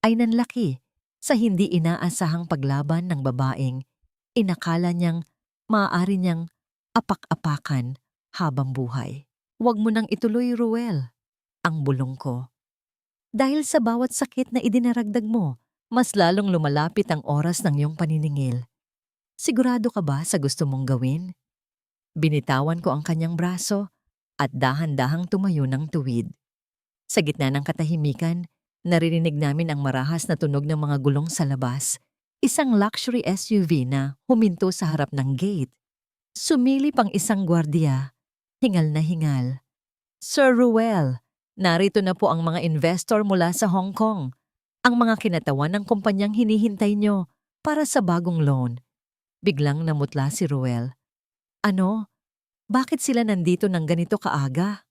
ay nanlaki sa hindi inaasahang paglaban ng babaeng inakala niyang maaari niyang apak-apakan habang buhay. "Huwag mo nang ituloy, Ruel," ang bulong ko. "Dahil sa bawat sakit na idinaragdag mo, mas lalong lumalapit ang oras ng iyong paniningil. Sigurado ka ba sa gusto mong gawin?" Binitawan ko ang kanyang braso at dahan-dahang tumayo ng tuwid. Sa gitna ng katahimikan, naririnig namin ang marahas na tunog ng mga gulong sa labas. Isang luxury SUV na huminto sa harap ng gate. Sumilip ang isang gwardiya, hingal na hingal. "Sir Ruel, narito na po ang mga investor mula sa Hong Kong. Ang mga kinatawan ng kumpanyang hinihintay nyo para sa bagong loan." Biglang namutla si Ruel. "Ano? Bakit sila nandito ng ganito kaaga?"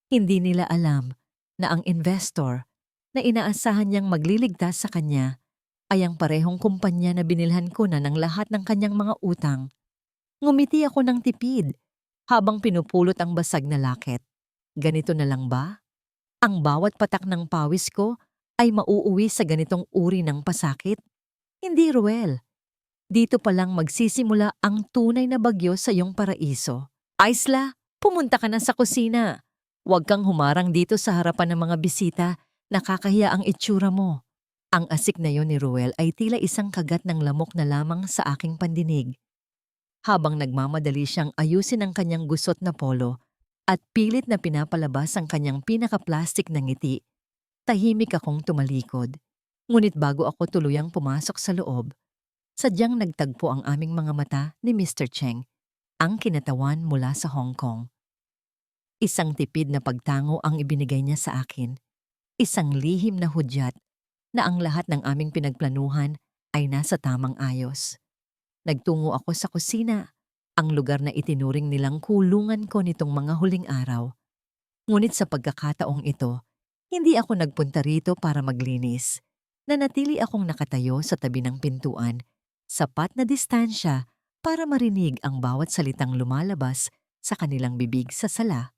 Hindi nila alam na ang investor na inaasahan niyang magliligtas sa kanya ay ang parehong kumpanya na binilhan ko na ng lahat ng kanyang mga utang. Ngumiti ako ng tipid habang pinupulot ang basag na laket. Ganito na lang ba? Ang bawat patak ng pawis ko ay mauuwi sa ganitong uri ng pasakit? Hindi, Ruel. Dito pa lang magsisimula ang tunay na bagyo sa iyong paraiso. Aisla, pumunta ka na sa kusina. Huwag kang humarang dito sa harapan ng mga bisita. Nakakahiya ang itsura mo. Ang asik na yon ni Ruel ay tila isang kagat ng lamok na lamang sa aking pandinig. Habang nagmamadali siyang ayusin ang kanyang gusot na polo at pilit na pinapalabas ang kanyang pinaka-plastic na ngiti, tahimik akong tumalikod. Ngunit bago ako tuluyang pumasok sa loob, sadyang nagtagpo ang aming mga mata ni Mr. Cheng, ang kinatawan mula sa Hong Kong. Isang tipid na pagtango ang ibinigay niya sa akin. Isang lihim na hudyat na ang lahat ng aming pinagplanuhan ay nasa tamang ayos. Nagtungo ako sa kusina, ang lugar na itinuring nilang kulungan ko nitong mga huling araw. Ngunit sa pagkakataong ito, hindi ako nagpunta rito para maglinis. Nanatili akong nakatayo sa tabi ng pintuan, sapat na distansya para marinig ang bawat salitang lumalabas sa kanilang bibig sa sala.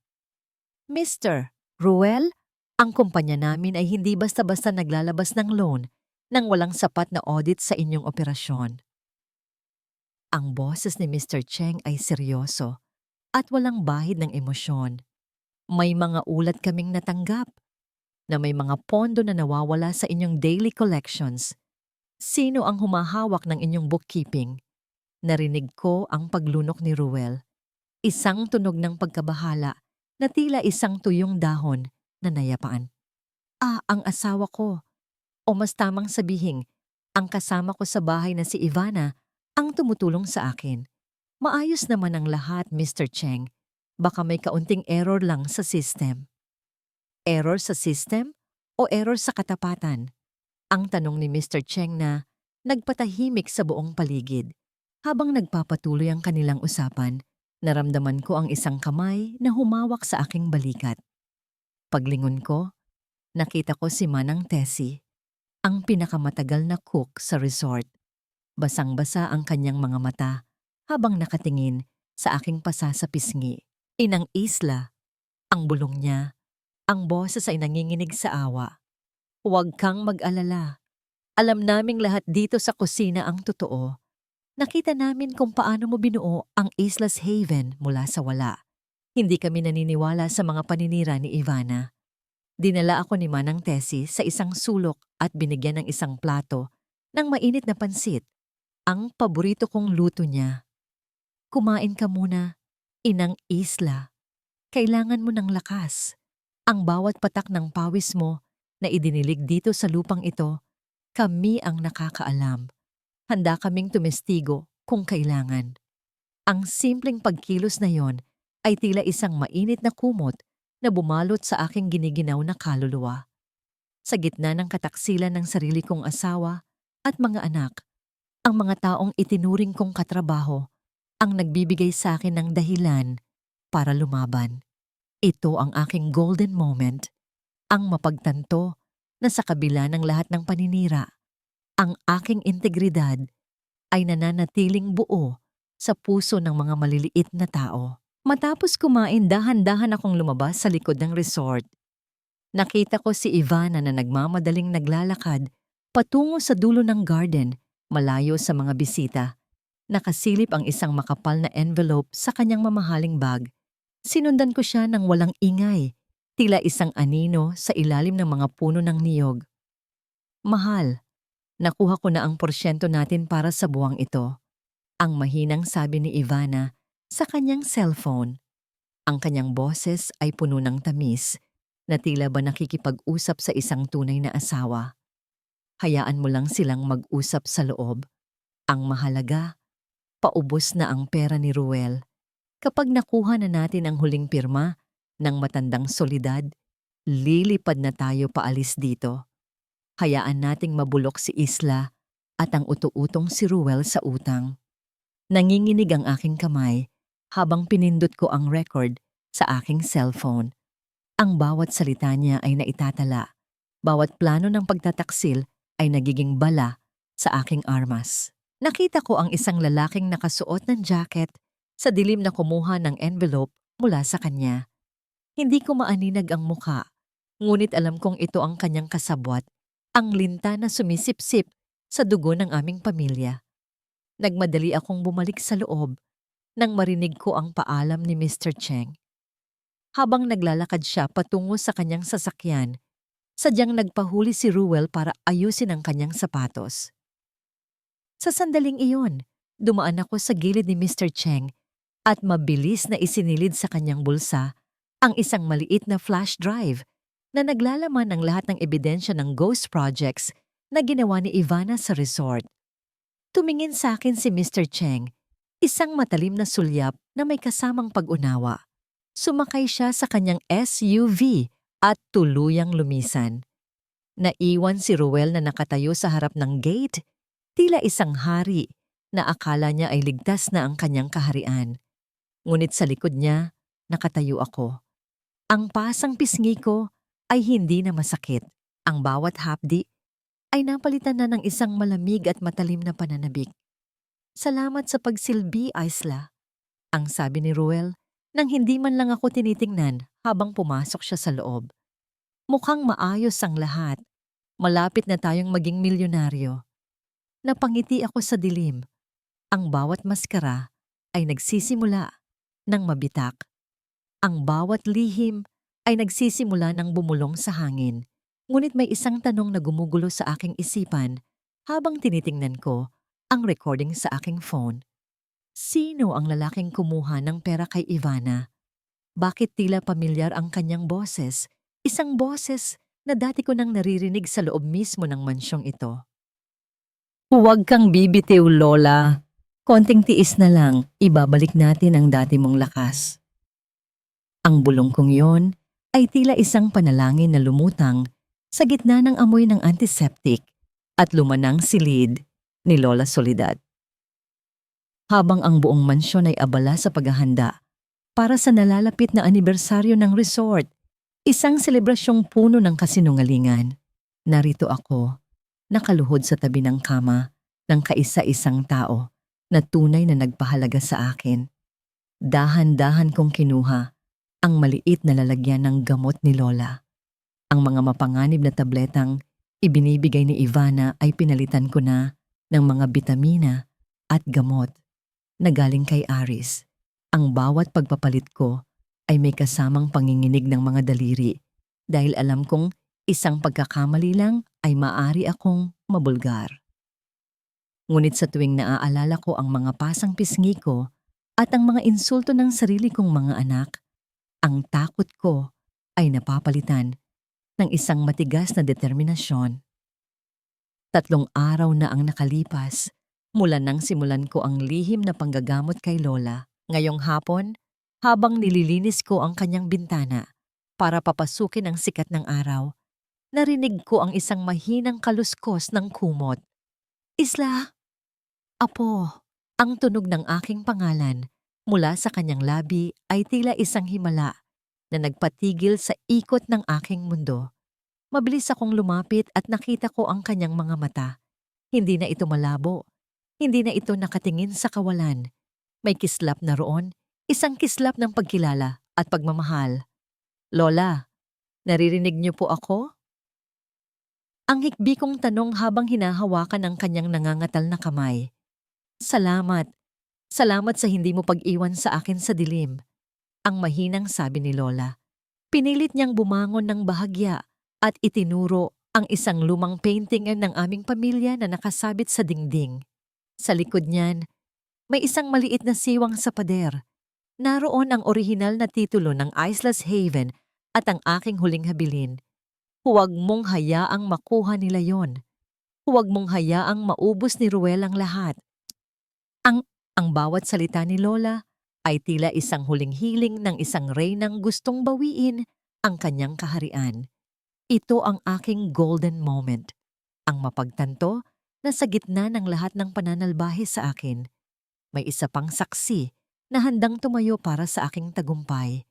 "Mr. Ruel, ang kumpanya namin ay hindi basta-basta naglalabas ng loan nang walang sapat na audit sa inyong operasyon." Ang boses ni Mr. Cheng ay seryoso at walang bahid ng emosyon. "May mga ulat kaming natanggap na may mga pondo na nawawala sa inyong daily collections. Sino ang humahawak ng inyong bookkeeping?" Narinig ko ang paglunok ni Ruel. Isang tunog ng pagkabahala na tila isang tuyong dahon na nayapaan. Ang asawa ko. O mas tamang sabihin, ang kasama ko sa bahay na si Ivana ang tumutulong sa akin. Maayos naman ang lahat, Mr. Cheng. Baka may kaunting error lang sa system. Error sa system o error sa katapatan? Ang tanong ni Mr. Cheng na nagpatahimik sa buong paligid. Habang nagpapatuloy ang kanilang usapan, naramdaman ko ang isang kamay na humawak sa aking balikat. Paglingon ko, nakita ko si Manang Tessie, ang pinakamatagal na cook sa resort. Basang-basa ang kanyang mga mata habang nakatingin sa aking pasa sa pisngi. "Inang Isla," ang bulong niya, ang boses ay nanginginig sa awa. "Huwag kang mag-alala. Alam naming lahat dito sa kusina ang totoo. Nakita namin kung paano mo binuo ang Islas Haven mula sa wala. Hindi kami naniniwala sa mga paninira ni Ivana." Dinala ako ni Manang Tessie sa isang sulok at binigyan ng isang plato ng mainit na pansit, ang paborito kong luto niya. "Kumain ka muna, Inang Isla. Kailangan mo ng lakas. Ang bawat patak ng pawis mo na idinilig dito sa lupang ito, kami ang nakakaalam. Handa kaming tumestigo kung kailangan." Ang simpleng pagkilos na yon ay tila isang mainit na kumot na bumalot sa aking giniginaw na kaluluwa. Sa gitna ng kataksilan ng sarili kong asawa at mga anak, Ang mga taong itinuring kong katrabaho ang nagbibigay sa akin ng dahilan para lumaban. Ito ang aking golden moment, ang mapagtanto na sa kabila ng lahat ng paninira, ang aking integridad ay nananatiling buo sa puso ng mga maliliit na tao. Matapos kumain, dahan-dahan akong lumabas sa likod ng resort. Nakita ko si Ivana na nagmamadaling naglalakad patungo sa dulo ng garden, malayo sa mga bisita. Nakasilip ang isang makapal na envelope sa kanyang mamahaling bag. Sinundan ko siya ng walang ingay, tila isang anino sa ilalim ng mga puno ng niyog. Mahal, nakuha ko na ang porsyento natin para sa buwang ito. Ang mahinang sabi ni Ivana sa kanyang cellphone. Ang kanyang boses ay puno ng tamis na tila ba nakikipag-usap sa isang tunay na asawa. Hayaan mo lang silang mag-usap sa loob. Ang mahalaga, paubos na ang pera ni Ruel. Kapag nakuha na natin ang huling pirma ng matandang solidad, lilipad na tayo paalis dito. Hayaan nating mabulok si Isla at ang utu-utong si Ruel sa utang. Nanginginig ang aking kamay habang pinindot ko ang record sa aking cellphone. Ang bawat salita niya ay naitatala. Bawat plano ng pagtataksil ay nagiging bala sa aking armas. Nakita ko ang isang lalaking nakasuot ng jacket sa dilim na kumuha ng envelope mula sa kanya. Hindi ko maaninag ang muka, ngunit alam kong ito ang kanyang kasabwat, ang linta na sumisipsip sa dugo ng aming pamilya. Nagmadali akong bumalik sa loob nang marinig ko ang paalam ni Mr. Cheng. Habang naglalakad siya patungo sa kanyang sasakyan, sadyang nagpahuli si Ruel para ayusin ang kanyang sapatos. Sa sandaling iyon, dumaan ako sa gilid ni Mr. Cheng at mabilis na isinilid sa kanyang bulsa ang isang maliit na flash drive na naglalaman ng lahat ng ebidensya ng ghost projects na ginawa ni Ivana sa resort. Tumingin sa akin si Mr. Cheng, isang matalim na sulyap na may kasamang pag-unawa. Sumakay siya sa kanyang SUV at tuluyang lumisan. Naiwan si Ruel na nakatayo sa harap ng gate, tila isang hari na akala niya ay ligtas na ang kanyang kaharian. Ngunit sa likod niya, nakatayo ako. Ang pasang pisngi ko ay hindi na masakit. Ang bawat hapdi ay napalitan na ng isang malamig at matalim na pananabik. Salamat sa pagsilbi, Isla, ang sabi ni Ruel nang hindi man lang ako tinitingnan habang pumasok siya sa loob. Mukhang maayos ang lahat. Malapit na tayong maging milyonaryo. Napangiti ako sa dilim. Ang bawat maskara ay nagsisimula ng mabitak. Ang bawat lihim ay nagsisimula ng bumulong sa hangin. Ngunit may isang tanong na gumugulo sa aking isipan habang tinitingnan ko ang recording sa aking phone. Sino ang lalaking kumuha ng pera kay Ivana? Bakit tila pamilyar ang kanyang boses? Isang boses na dati ko nang naririnig sa loob mismo ng mansyong ito. Huwag kang bibitiw, Lola. Konting tiis na lang, ibabalik natin ang dati mong lakas. Ang bulong kong yon ay tila isang panalangin na lumutang sa gitna ng amoy ng antiseptic at lumanang silid ni Lola Soledad. Habang ang buong mansyon ay abala sa paghahanda para sa nalalapit na anibersaryo ng resort, isang selebrasyong puno ng kasinungalingan. Narito ako, nakaluhod sa tabi ng kama ng kaisa-isang tao na tunay na nagpahalaga sa akin. Dahan-dahan kong kinuha ang maliit na lalagyan ng gamot ni Lola. Ang mga mapanganib na tabletang ibinibigay ni Ivana ay pinalitan ko na ng mga bitamina at gamot na galing kay Aris. Ang bawat pagpapalit ko ay may kasamang panginginig ng mga daliri dahil alam kong isang pagkakamali lang ay maaari akong mabulgar. Ngunit sa tuwing naaalala ko ang mga pasang pisngi ko at ang mga insulto ng sarili kong mga anak, ang takot ko ay napapalitan ng isang matigas na determinasyon. 3 araw na ang nakalipas mula nang simulan ko ang lihim na panggagamot kay Lola. Ngayong hapon, habang nililinis ko ang kanyang bintana para papasukin ang sikat ng araw, narinig ko ang isang mahinang kaluskos ng kumot. Isla, Apo, ang tunog ng aking pangalan mula sa kanyang labi ay tila isang himala na nagpatigil sa ikot ng aking mundo. Mabilis akong lumapit at nakita ko ang kanyang mga mata. Hindi na ito malabo. Hindi na ito nakatingin sa kawalan. May kislap na roon, isang kislap ng pagkilala at pagmamahal. Lola, naririnig niyo po ako? Ang hikbi kong tanong habang hinahawakan ang kanyang nangangatal na kamay. Salamat. Salamat sa hindi mo pag-iwan sa akin sa dilim. Ang mahinang sabi ni Lola. Pinilit niyang bumangon ng bahagya at itinuro ang isang lumang painting ng aming pamilya na nakasabit sa dingding. Sa likod niyan, may isang maliit na siwang sa pader. Naroon ang orihinal na titulo ng Islas Haven at ang aking huling habilin. Huwag mong hayaang makuha nila yon. Huwag mong hayaang maubos ni Ruel ang lahat. Ang bawat salita ni Lola ay tila isang huling hiling ng isang reynang gustong bawiin ang kanyang kaharian. Ito ang aking golden moment. Ang mapagtanto na sa gitna ng lahat ng pananalbahe sa akin, may isa pang saksi na handang tumayo para sa aking tagumpay.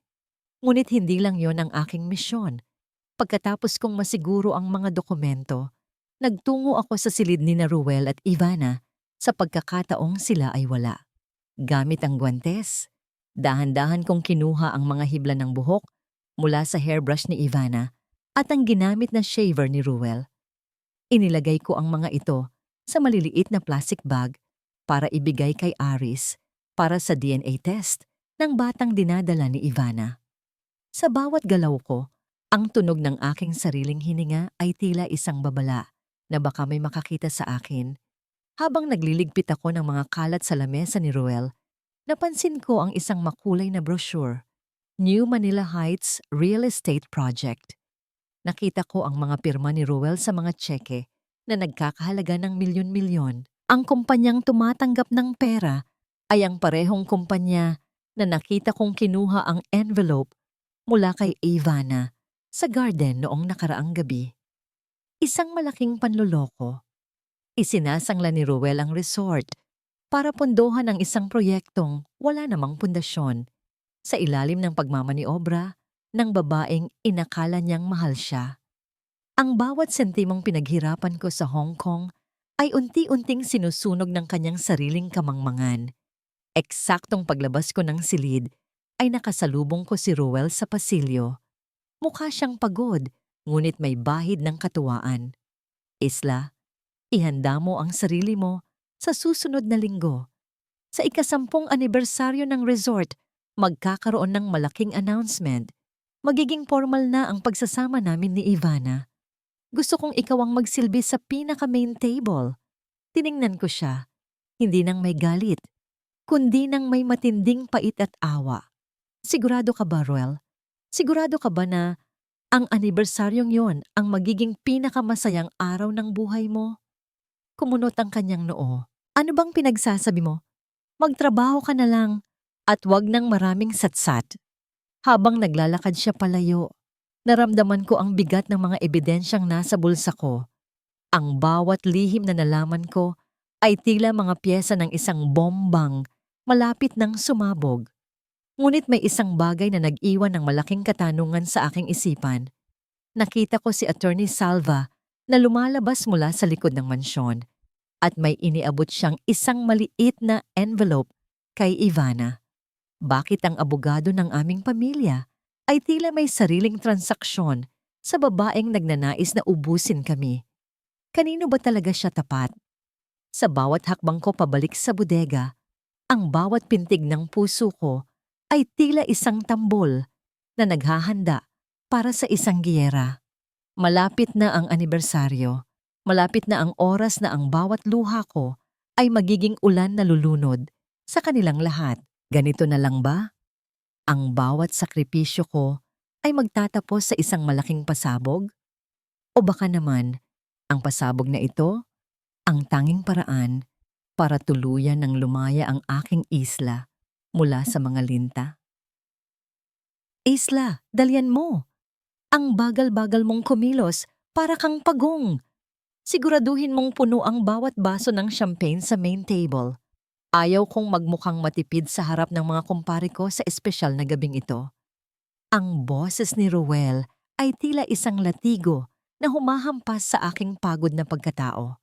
Ngunit hindi lang yon ang aking misyon. Pagkatapos kong masiguro ang mga dokumento, nagtungo ako sa silid ni na Ruel at Ivana sa pagkakataong sila ay wala. Gamit ang guwantes, dahan-dahan kong kinuha ang mga hibla ng buhok mula sa hairbrush ni Ivana at ang ginamit na shaver ni Ruel. Inilagay ko ang mga ito sa maliliit na plastic bag para ibigay kay Aris para sa DNA test ng batang dinadala ni Ivana. Sa bawat galaw ko, ang tunog ng aking sariling hininga ay tila isang babala na baka may makakita sa akin. Habang nagliligpit ako ng mga kalat sa lamesa ni Ruel, napansin ko ang isang makulay na brochure, New Manila Heights Real Estate Project. Nakita ko ang mga pirma ni Ruel sa mga tseke na nagkakahalaga ng milyon-milyon. Ang kumpanyang tumatanggap ng pera ay ang parehong kumpanya na nakita kong kinuha ang envelope mula kay Ivana sa garden noong nakaraang gabi. Isang malaking panloloko. Isinasangla ni Ruel ang resort para pondohan ang isang proyektong wala namang pundasyon sa ilalim ng pagmamaniobra ng babaeng inakala niyang mahal siya. Ang bawat sentimong pinaghirapan ko sa Hong Kong ay unti-unting sinusunog ng kanyang sariling kamangmangan. Eksaktong paglabas ko ng silid ay nakasalubong ko si Ruel sa pasilyo. Mukha siyang pagod, ngunit may bahid ng katuwaan. Isla, ihanda mo ang sarili mo sa susunod na linggo. Sa ika-10 anibersaryo ng resort, magkakaroon ng malaking announcement. Magiging formal na ang pagsasama namin ni Ivana. Gusto kong ikaw ang magsilbi sa pinaka-main table. Tiningnan ko siya, hindi nang may galit, kundi nang may matinding pait at awa. Sigurado ka ba, Ruel? Sigurado ka ba na ang anibersaryong yon ang magiging pinakamasayang araw ng buhay mo? Kumunot ang kanyang noo. Ano bang pinagsasabi mo? Magtrabaho ka na lang at wag ng maraming satsat. Habang naglalakad siya palayo, naramdaman ko ang bigat ng mga ebidensyang nasa bulsa ko. Ang bawat lihim na nalaman ko ay tila mga pyesa ng isang bombang malapit nang sumabog. Ngunit may isang bagay na nag-iwan ng malaking katanungan sa aking isipan. Nakita ko si Attorney Salva na lumalabas mula sa likod ng mansyon at may iniabot siyang isang maliit na envelope kay Ivana. Bakit ang abogado ng aming pamilya ay tila may sariling transaksyon sa babaeng nagnanais na ubusin kami? Kanino ba talaga siya tapat? Sa bawat hakbang ko pabalik sa bodega, ang bawat pintig ng puso ko ay tila isang tambol na naghahanda para sa isang giyera. Malapit na ang anibersaryo. Malapit na ang oras na ang bawat luha ko ay magiging ulan na lulunod sa kanilang lahat. Ganito na lang ba? Ang bawat sakripisyo ko ay magtatapos sa isang malaking pasabog? O baka naman, ang pasabog na ito, ang tanging paraan para tuluyan ng lumaya ang aking isla mula sa mga linta? Isla, dalian mo! Ang bagal-bagal mong kumilos para kang pagong. Siguraduhin mong puno ang bawat baso ng champagne sa main table. Ayaw kong magmukhang matipid sa harap ng mga kumpare ko sa espesyal na gabing ito. Ang boses ni Ruel ay tila isang latigo na humahampas sa aking pagod na pagkatao.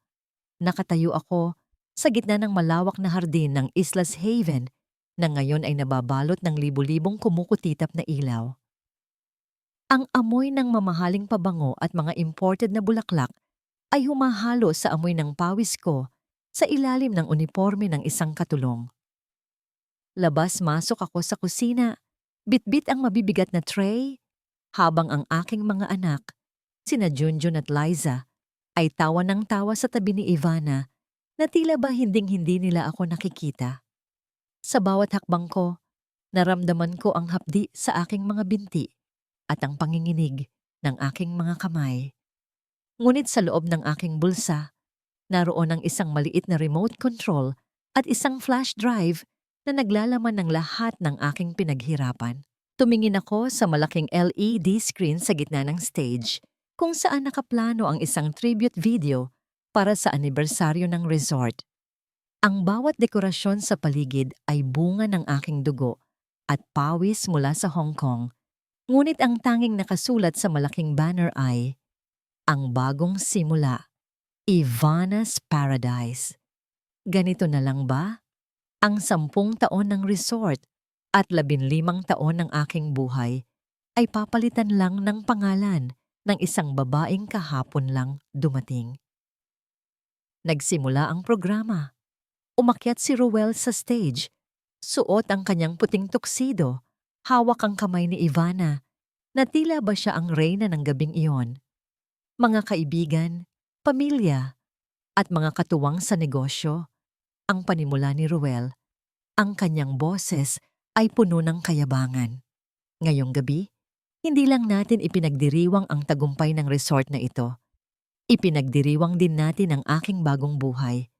Nakatayo ako sa gitna ng malawak na hardin ng Islas Haven na ngayon ay nababalot ng libu-libong kumukutitap na ilaw. Ang amoy ng mamahaling pabango at mga imported na bulaklak ay humahalo sa amoy ng pawis ko sa ilalim ng uniforme ng isang katulong. Labas-masok ako sa kusina, bitbit ang mabibigat na tray, habang ang aking mga anak, sina Junjun at Liza, ay tawa ng tawa sa tabi ni Ivana na tila ba hinding-hindi nila ako nakikita. Sa bawat hakbang ko, naramdaman ko ang hapdi sa aking mga binti at ang panginginig ng aking mga kamay. Ngunit sa loob ng aking bulsa, naroon ang isang maliit na remote control at isang flash drive na naglalaman ng lahat ng aking pinaghirapan. Tumingin ako sa malaking LED screen sa gitna ng stage kung saan nakaplano ang isang tribute video para sa anibersaryo ng resort. Ang bawat dekorasyon sa paligid ay bunga ng aking dugo at pawis mula sa Hong Kong. Ngunit ang tanging nakasulat sa malaking banner ay, ang bagong simula, Ivana's Paradise. Ganito na lang ba? Ang 10 taon ng resort at 15 taon ng aking buhay ay papalitan lang ng pangalan ng isang babaeng kahapon lang dumating. Nagsimula ang programa. Umakyat si Ruel sa stage. Suot ang kanyang puting tuxedo. Hawak ang kamay ni Ivana na tila ba siya ang reyna ng gabing iyon. Mga kaibigan, pamilya, at mga katuwang sa negosyo, ang panimula ni Ruel, ang kanyang boses ay puno ng kayabangan. Ngayong gabi, hindi lang natin ipinagdiriwang ang tagumpay ng resort na ito. Ipinagdiriwang din natin ang aking bagong buhay.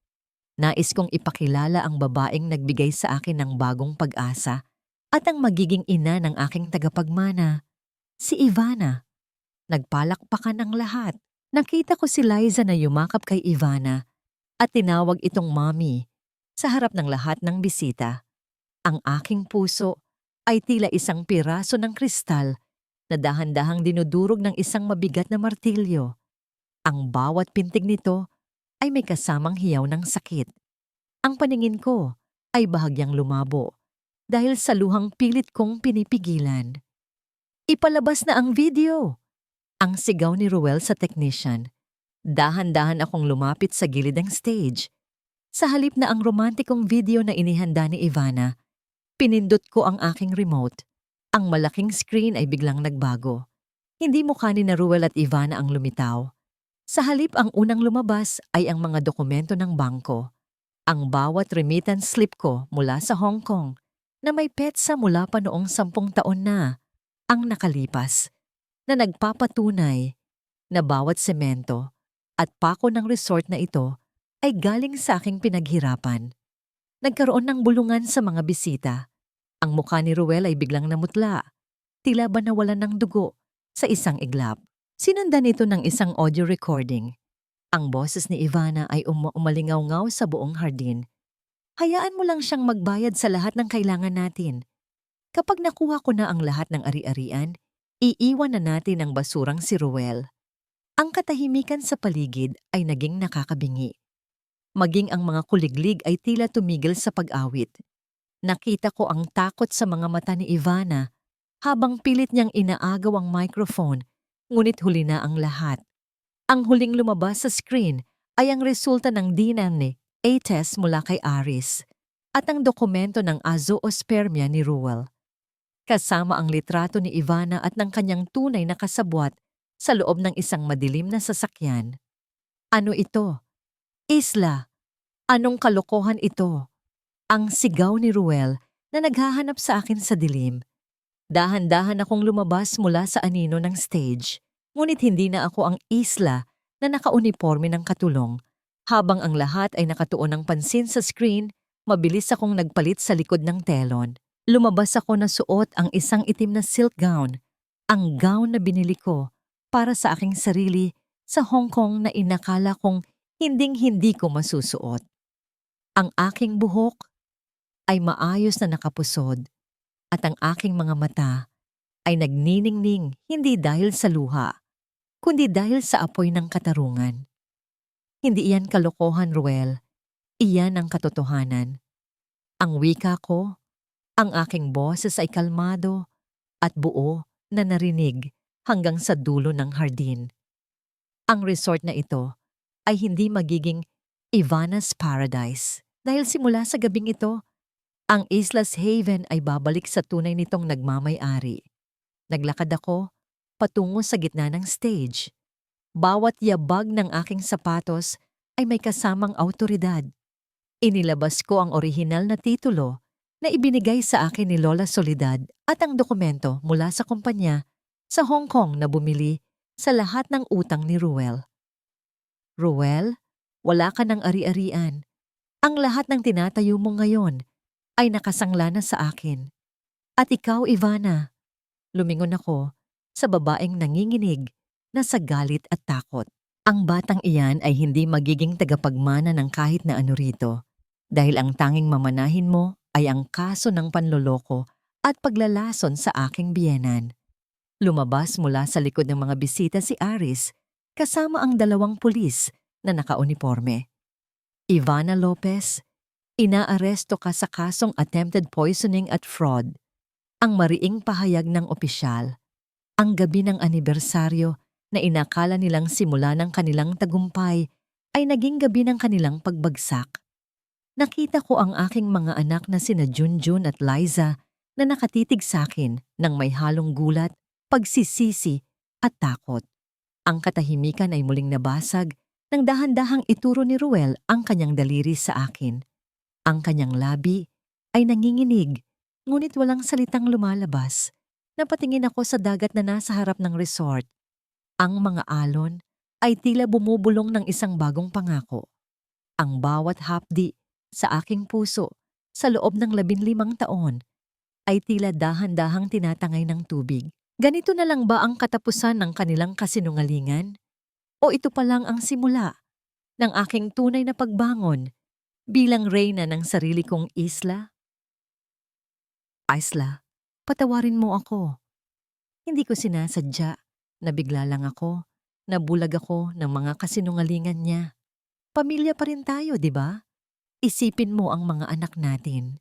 Nais kong ipakilala ang babaeng nagbigay sa akin ng bagong pag-asa at ang magiging ina ng aking tagapagmana, si Ivana. Nagpalakpakan ang lahat. Nakita ko si Liza na yumakap kay Ivana at tinawag itong mommy sa harap ng lahat ng bisita. Ang aking puso ay tila isang piraso ng kristal na dahan-dahang dinudurog ng isang mabigat na martilyo. Ang bawat pintig nito ay may kasamang hiyaw ng sakit. Ang paningin ko ay bahagyang lumabo dahil sa luhang pilit kong pinipigilan. Ipalabas na ang video! Ang sigaw ni Ruel sa technician. Dahan-dahan akong lumapit sa gilid ng stage. Sa halip na ang romantikong video na inihanda ni Ivana, pinindot ko ang aking remote. Ang malaking screen ay biglang nagbago. Hindi mukha ni na Ruel at Ivana ang lumitaw. Sa halip ang unang lumabas ay ang mga dokumento ng bangko. Ang bawat remittance slip ko mula sa Hong Kong na may petsa mula pa noong 10 taon na ang nakalipas, na nagpapatunay na bawat semento at pako ng resort na ito ay galing sa aking pinaghirapan. Nagkaroon ng bulungan sa mga bisita. Ang mukha ni Ruel ay biglang namutla, tila ba nawalan ng dugo sa isang iglap. Sinundan ito ng isang audio recording. Ang boses ni Ivana ay umalingaw-ngaw sa buong hardin. Hayaan mo lang siyang magbayad sa lahat ng kailangan natin. Kapag nakuha ko na ang lahat ng ari-arian, iiwan na natin ang basurang si Ruel. Ang katahimikan sa paligid ay naging nakakabingi. Maging ang mga kuliglig ay tila tumigil sa pag-awit. Nakita ko ang takot sa mga mata ni Ivana habang pilit niyang inaagaw ang microphone, ngunit huli na ang lahat. Ang huling lumabas sa screen ay ang resulta ng DNA test mula kay Aris at ang dokumento ng azoospermia ni Ruel, kasama ang litrato ni Ivana at ng kanyang tunay na kasabwat sa loob ng isang madilim na sasakyan. Ano ito? Isla! Anong kalokohan ito? Ang sigaw ni Ruel na naghahanap sa akin sa dilim. Dahan-dahan akong lumabas mula sa anino ng stage, ngunit hindi na ako ang Isla na nakauniforme ng katulong. Habang ang lahat ay nakatuon ng pansin sa screen, mabilis akong nagpalit sa likod ng telon. Lumabas ako na suot ang isang itim na silk gown, ang gown na binili ko para sa aking sarili sa Hong Kong na inakala kong hinding-hindi ko masusuot. Ang aking buhok ay maayos na nakapusod at ang aking mga mata ay nagniningning hindi dahil sa luha, kundi dahil sa apoy ng katarungan. Hindi iyan kalokohan, Ruel. Iyan ang katotohanan. Ang wika ko, ang aking boses ay kalmado at buo na narinig hanggang sa dulo ng hardin. Ang resort na ito ay hindi magiging Ivana's Paradise dahil simula sa gabing ito, ang Islas Haven ay babalik sa tunay nitong nagmamay-ari. Naglakad ako patungo sa gitna ng stage. Bawat yabag ng aking sapatos ay may kasamang awtoridad. Inilabas ko ang orihinal na titulo na ibinigay sa akin ni Lola Soledad at ang dokumento mula sa kumpanya sa Hong Kong na bumili sa lahat ng utang ni Ruel. Ruel, wala ka ng ari-arian. Ang lahat ng tinatayo mo ngayon ay nakasangla na sa akin. At ikaw, Ivana, lumingon ako sa babaeng nanginginig na sa galit at takot. Ang batang iyan ay hindi magiging tagapagmana ng kahit na ano rito dahil ang tanging mamanahin mo ay ang kaso ng panloloko at paglalason sa aking biyenan. Lumabas mula sa likod ng mga bisita si Aris kasama ang 2 pulis na nakauniforme. Ivana Lopez, inaaresto ka sa kasong attempted poisoning at fraud. Ang mariing pahayag ng opisyal, ang gabi ng anibersaryo na inakala nilang simula ng kanilang tagumpay ay naging gabi ng kanilang pagbagsak. Nakita ko ang aking mga anak na sina Junjun at Liza na nakatitig sa akin ng may halong gulat, pagsisisi at takot. Ang katahimikan ay muling nabasag nang dahan-dahang ituro ni Ruel ang kanyang daliri sa akin. Ang kanyang labi ay nanginginig, ngunit walang salitang lumalabas. Napatingin ako sa dagat na nasa harap ng resort. Ang mga alon ay tila bumubulong ng isang bagong pangako. Ang bawat hapdi sa aking puso sa loob ng 15 taon ay tila dahan-dahang tinatangay ng tubig. Ganito na lang ba ang katapusan ng kanilang kasinungalingan? O ito pa lang ang simula ng aking tunay na pagbangon bilang reyna ng sarili kong isla? Isla, patawarin mo ako. Hindi ko sinasadya. Nabigla lang ako. Nabulag ako ng mga kasinungalingan niya. Pamilya pa rin tayo, di ba? Isipin mo ang mga anak natin.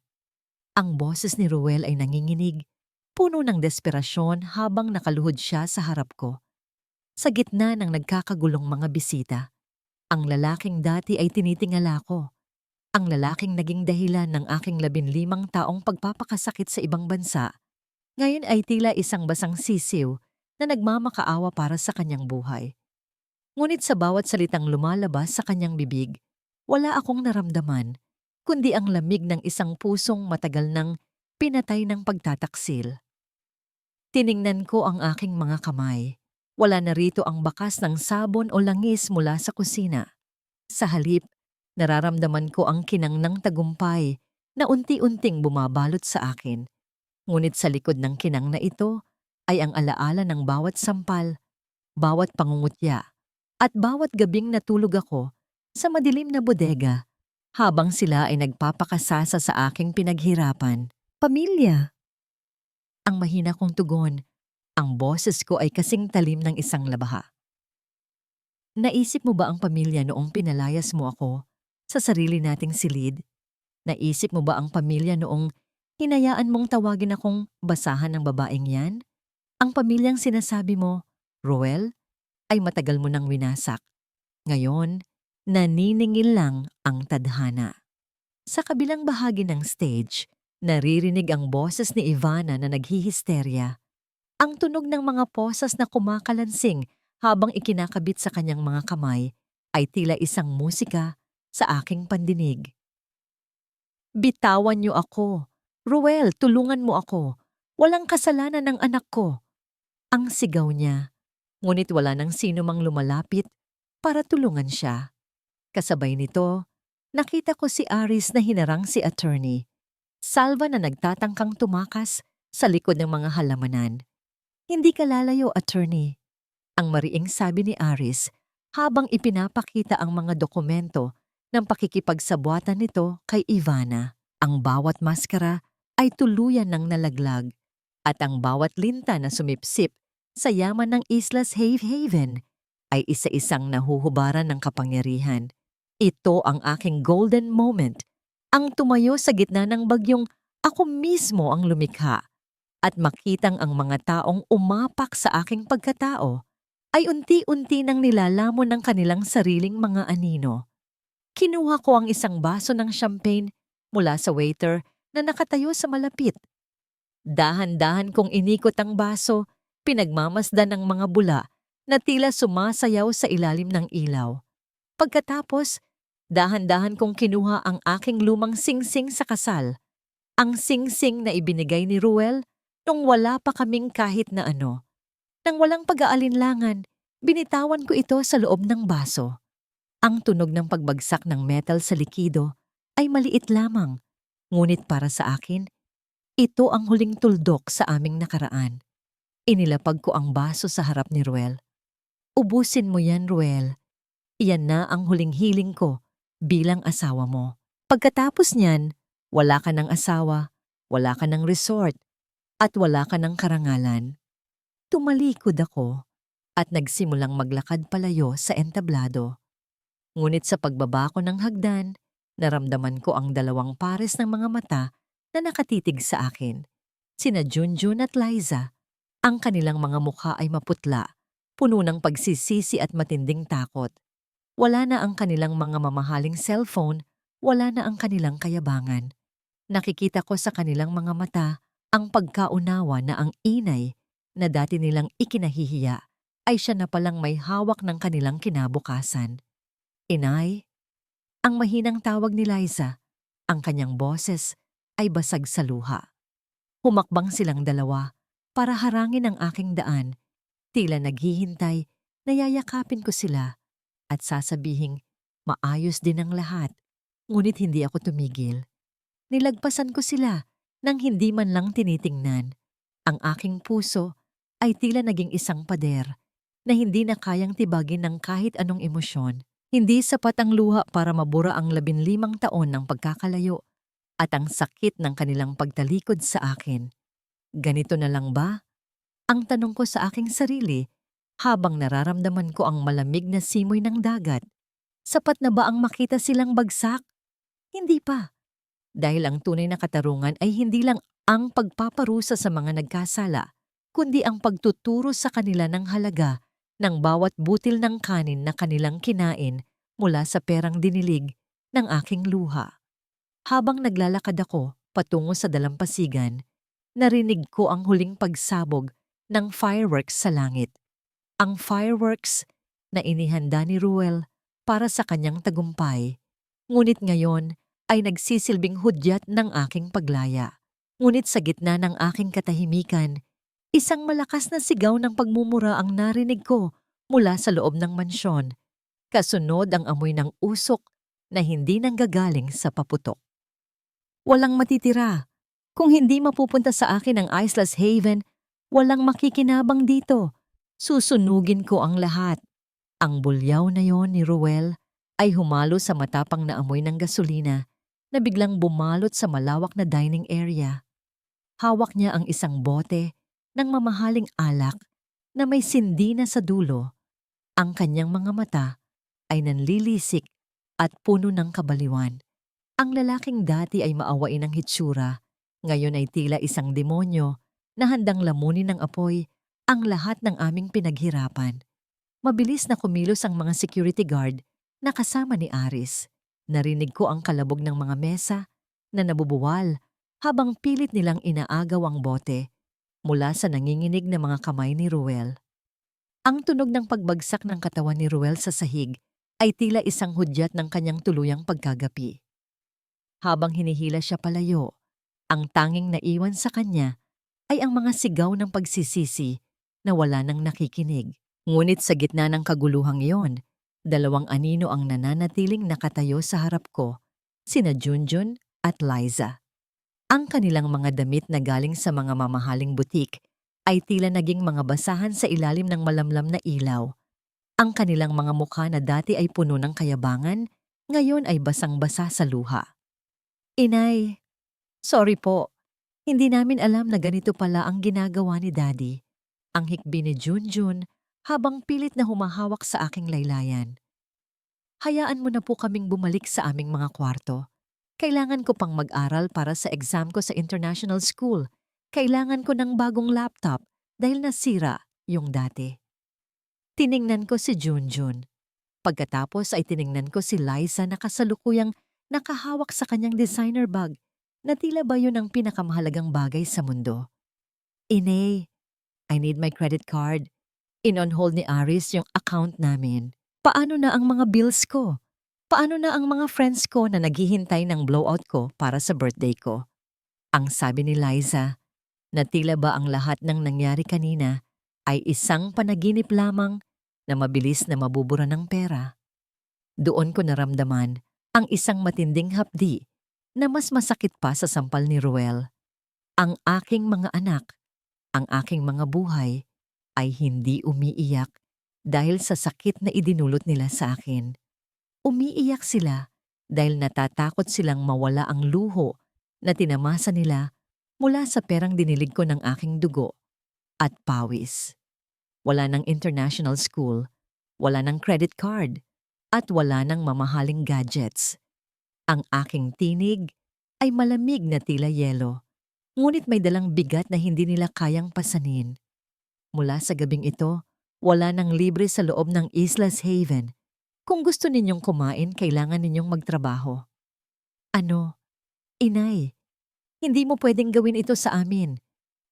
Ang boses ni Ruel ay nanginginig, puno ng desperasyon habang nakaluhod siya sa harap ko. Sa gitna ng nagkakagulong mga bisita, ang lalaking dati ay tinitingala ko. Ang lalaking naging dahilan ng aking 15 taong pagpapakasakit sa ibang bansa, ngayon ay tila isang basang sisiw na nagmamakaawa para sa kanyang buhay. Ngunit sa bawat salitang lumalabas sa kanyang bibig, wala akong naramdaman, kundi ang lamig ng isang pusong matagal nang pinatay ng pagtataksil. Tiningnan ko ang aking mga kamay. Wala na rito ang bakas ng sabon o langis mula sa kusina. Sa halip, nararamdaman ko ang kinang ng tagumpay na unti-unting bumabalot sa akin. Ngunit sa likod ng kinang na ito ay ang alaala ng bawat sampal, bawat pangungutya, at bawat gabing natulog ako sa madilim na bodega habang sila ay nagpapakasasa sa aking pinaghirapan. Pamilya! Ang mahina kong tugon, ang boses ko ay kasing talim ng isang labaha. Naisip mo ba ang pamilya noong pinalayas mo ako sa sarili nating silid? Naisip mo ba ang pamilya noong hinayaan mong tawagin akong basahan ng babaeng yan? Ang pamilyang sinasabi mo, Roel, ay matagal mo nang winasak. Ngayon, naniningil lang ang tadhana. Sa kabilang bahagi ng stage, naririnig ang boses ni Ivana na naghihisterya. Ang tunog ng mga posas na kumakalansing habang ikinakabit sa kanyang mga kamay ay tila isang musika sa aking pandinig. Bitawan niyo ako. Ruel, tulungan mo ako. Walang kasalanan ng anak ko. Ang sigaw niya, ngunit wala nang sino mang lumalapit para tulungan siya. Kasabay nito, nakita ko si Aris na hinarang si attorney. Salva na nagtatangkang tumakas sa likod ng mga halamanan. Hindi ka lalayo, attorney. Ang mariing sabi ni Aris habang ipinapakita ang mga dokumento ng pakikipagsabuatan nito kay Ivana. Ang bawat maskara ay tuluyan ng nalaglag at ang bawat linta na sumipsip sa yaman ng Islas Haven ay isa-isang nahuhubaran ng kapangyarihan. Ito ang aking golden moment, ang tumayo sa gitna ng bagyong ako mismo ang lumikha at makitang ang mga taong umapak sa aking pagkatao ay unti-unti nang nilalamon ng kanilang sariling mga anino. Kinuha ko ang isang baso ng champagne mula sa waiter na nakatayo sa malapit. Dahan-dahan kong inikot ang baso, pinagmamasdan ng mga bula na tila sumasayaw sa ilalim ng ilaw. Pagkatapos, dahan-dahan kong kinuha ang aking lumang singsing sa kasal. Ang singsing na ibinigay ni Ruel nung wala pa kaming kahit na ano. Nang walang pag-aalinlangan, binitawan ko ito sa loob ng baso. Ang tunog ng pagbagsak ng metal sa likido ay maliit lamang, ngunit para sa akin, ito ang huling tuldok sa aming nakaraan. Inilapag ko ang baso sa harap ni Ruel. Ubusin mo yan, Ruel. Iyan na ang huling hiling ko bilang asawa mo. Pagkatapos niyan, wala ka ng asawa, wala ka ng resort, at wala ka ng karangalan. Tumalikod ako at nagsimulang maglakad palayo sa entablado. Ngunit sa pagbaba ko ng hagdan, naramdaman ko ang dalawang pares ng mga mata na nakatitig sa akin. Sina Junjun at Liza. Ang kanilang mga mukha ay maputla, puno ng pagsisisi at matinding takot. Wala na ang kanilang mga mamahaling cellphone, wala na ang kanilang kayabangan. Nakikita ko sa kanilang mga mata ang pagkaunawa na ang inay na dati nilang ikinahihiya ay siya na palang may hawak ng kanilang kinabukasan. Inay? Ang mahinang tawag ni Liza, ang kanyang boses ay basag sa luha. Humakbang silang dalawa para harangin ang aking daan, tila naghihintay na yayakapin ko sila at sasabihing maayos din ang lahat, ngunit hindi ako tumigil. Nilagpasan ko sila nang hindi man lang tinitingnan. Ang aking puso ay tila naging isang pader na hindi na kayang tibagin ng kahit anong emosyon. Hindi sapat ang luha para mabura ang 15 taon ng pagkakalayo at ang sakit ng kanilang pagtalikod sa akin. Ganito na lang ba? Ang tanong ko sa aking sarili habang nararamdaman ko ang malamig na simoy ng dagat. Sapat na ba ang makita silang bagsak? Hindi pa. Dahil ang tunay na katarungan ay hindi lang ang pagpaparusa sa mga nagkasala, kundi ang pagtuturo sa kanila ng halaga ng bawat butil ng kanin na kanilang kinain mula sa perang dinilig ng aking luha. Habang naglalakad ako patungo sa dalampasigan, narinig ko ang huling pagsabog ng fireworks sa langit. Ang fireworks na inihanda ni Ruel para sa kanyang tagumpay, ngunit ngayon ay nagsisilbing hudyat ng aking paglaya. Ngunit sa gitna ng aking katahimikan, isang malakas na sigaw ng pagmumura ang narinig ko mula sa loob ng mansyon. Kasunod ang amoy ng usok na hindi nanggagaling sa paputok. Walang matitira. Kung hindi mapupunta sa akin ang Islas Haven, walang makikinabang dito. Susunugin ko ang lahat. Ang bulyaw na yon ni Ruel ay humalo sa matapang na amoy ng gasolina na biglang bumalot sa malawak na dining area. Hawak niya ang isang bote ng mamahaling alak na may sindi na sa dulo. Ang kanyang mga mata ay nanlilisik at puno ng kabaliwan. Ang lalaking dati ay maawain ng hitsura, ngayon ay tila isang demonyo na handang lamunin ng apoy ang lahat ng aming pinaghirapan. Mabilis na kumilos ang mga security guard na kasama ni Aris. Narinig ko ang kalabog ng mga mesa na nabubuwal habang pilit nilang inaagaw ang bote mula sa nanginginig na mga kamay ni Ruel. Ang tunog ng pagbagsak ng katawan ni Ruel sa sahig ay tila isang hudyat ng kanyang tuluyang pagkagapi. Habang hinihila siya palayo, ang tanging naiwan sa kanya ay ang mga sigaw ng pagsisisi na wala nang nakikinig. Ngunit sa gitna ng kaguluhang iyon, 2 anino ang nananatiling nakatayo sa harap ko, sina Junjun at Liza. Ang kanilang mga damit na galing sa mga mamahaling butik ay tila naging mga basahan sa ilalim ng malamlam na ilaw. Ang kanilang mga mukha na dati ay puno ng kayabangan, ngayon ay basang-basa sa luha. Inay, sorry po. Hindi namin alam na ganito pala ang ginagawa ni Daddy. Ang hikbi ni Junjun habang pilit na humahawak sa aking laylayan. Hayaan mo na po kaming bumalik sa aming mga kwarto. Kailangan ko pang mag-aral para sa exam ko sa international school. Kailangan ko ng bagong laptop dahil nasira yung dati. Tiningnan ko si Junjun. Pagkatapos ay tiningnan ko si Liza na kasalukuyang nakahawak sa kanyang designer bag na tila ba yun ang pinakamahalagang bagay sa mundo. Inay, I need my credit card. In-on-hold ni Aris yung account namin. Paano na ang mga bills ko? Paano na ang mga friends ko na naghihintay ng blowout ko para sa birthday ko? Ang sabi ni Liza, na tila ba ang lahat ng nangyari kanina ay isang panaginip lamang na mabilis na mabubura ng pera. Doon ko naramdaman ang isang matinding hapdi na mas masakit pa sa sampal ni Ruel. Ang aking mga anak, ang aking mga buhay ay hindi umiiyak dahil sa sakit na idinulot nila sa akin. Umiiyak sila dahil natatakot silang mawala ang luho na tinamasa nila mula sa perang dinilig ko ng aking dugo at pawis. Wala ng international school, wala ng credit card, at wala ng mamahaling gadgets. Ang aking tinig ay malamig na tila yelo, ngunit may dalang bigat na hindi nila kayang pasanin. Mula sa gabing ito, wala nang libre sa loob ng Islas Haven. Kung gusto ninyong kumain, kailangan ninyong magtrabaho. Ano? Inay, hindi mo pwedeng gawin ito sa amin.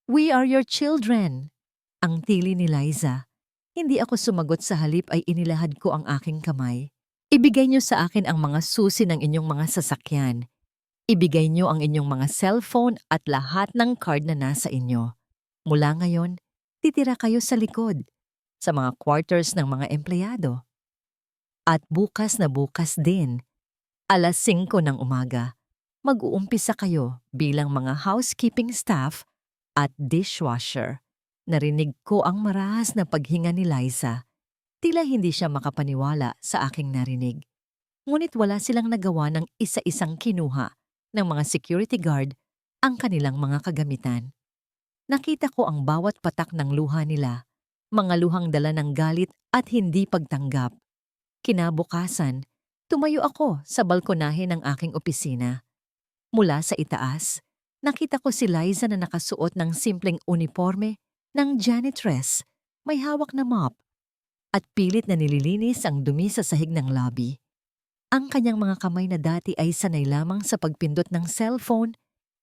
We are your children. Ang tili ni Liza. Hindi ako sumagot, sa halip ay inilahad ko ang aking kamay. Ibigay niyo sa akin ang mga susi ng inyong mga sasakyan. Ibigay niyo ang inyong mga cellphone at lahat ng card na nasa inyo. Mula ngayon, titira kayo sa likod, sa mga quarters ng mga empleyado. At bukas na bukas din, alas 5 ng umaga, mag-uumpisa kayo bilang mga housekeeping staff at dishwasher. Narinig ko ang marahas na paghinga ni Liza. Tila hindi siya makapaniwala sa aking narinig. Ngunit wala silang nagawa ng isa-isang kinuha ng mga security guard ang kanilang mga kagamitan. Nakita ko ang bawat patak ng luha nila, mga luhang dala ng galit at hindi pagtanggap. Kinabukasan, tumayo ako sa balkonahe ng aking opisina. Mula sa itaas, nakita ko si Liza na nakasuot ng simpleng uniforme ng janitress, may hawak na mop, at pilit na nililinis ang dumi sa sahig ng lobby. Ang kanyang mga kamay na dati ay sanay lamang sa pagpindot ng cellphone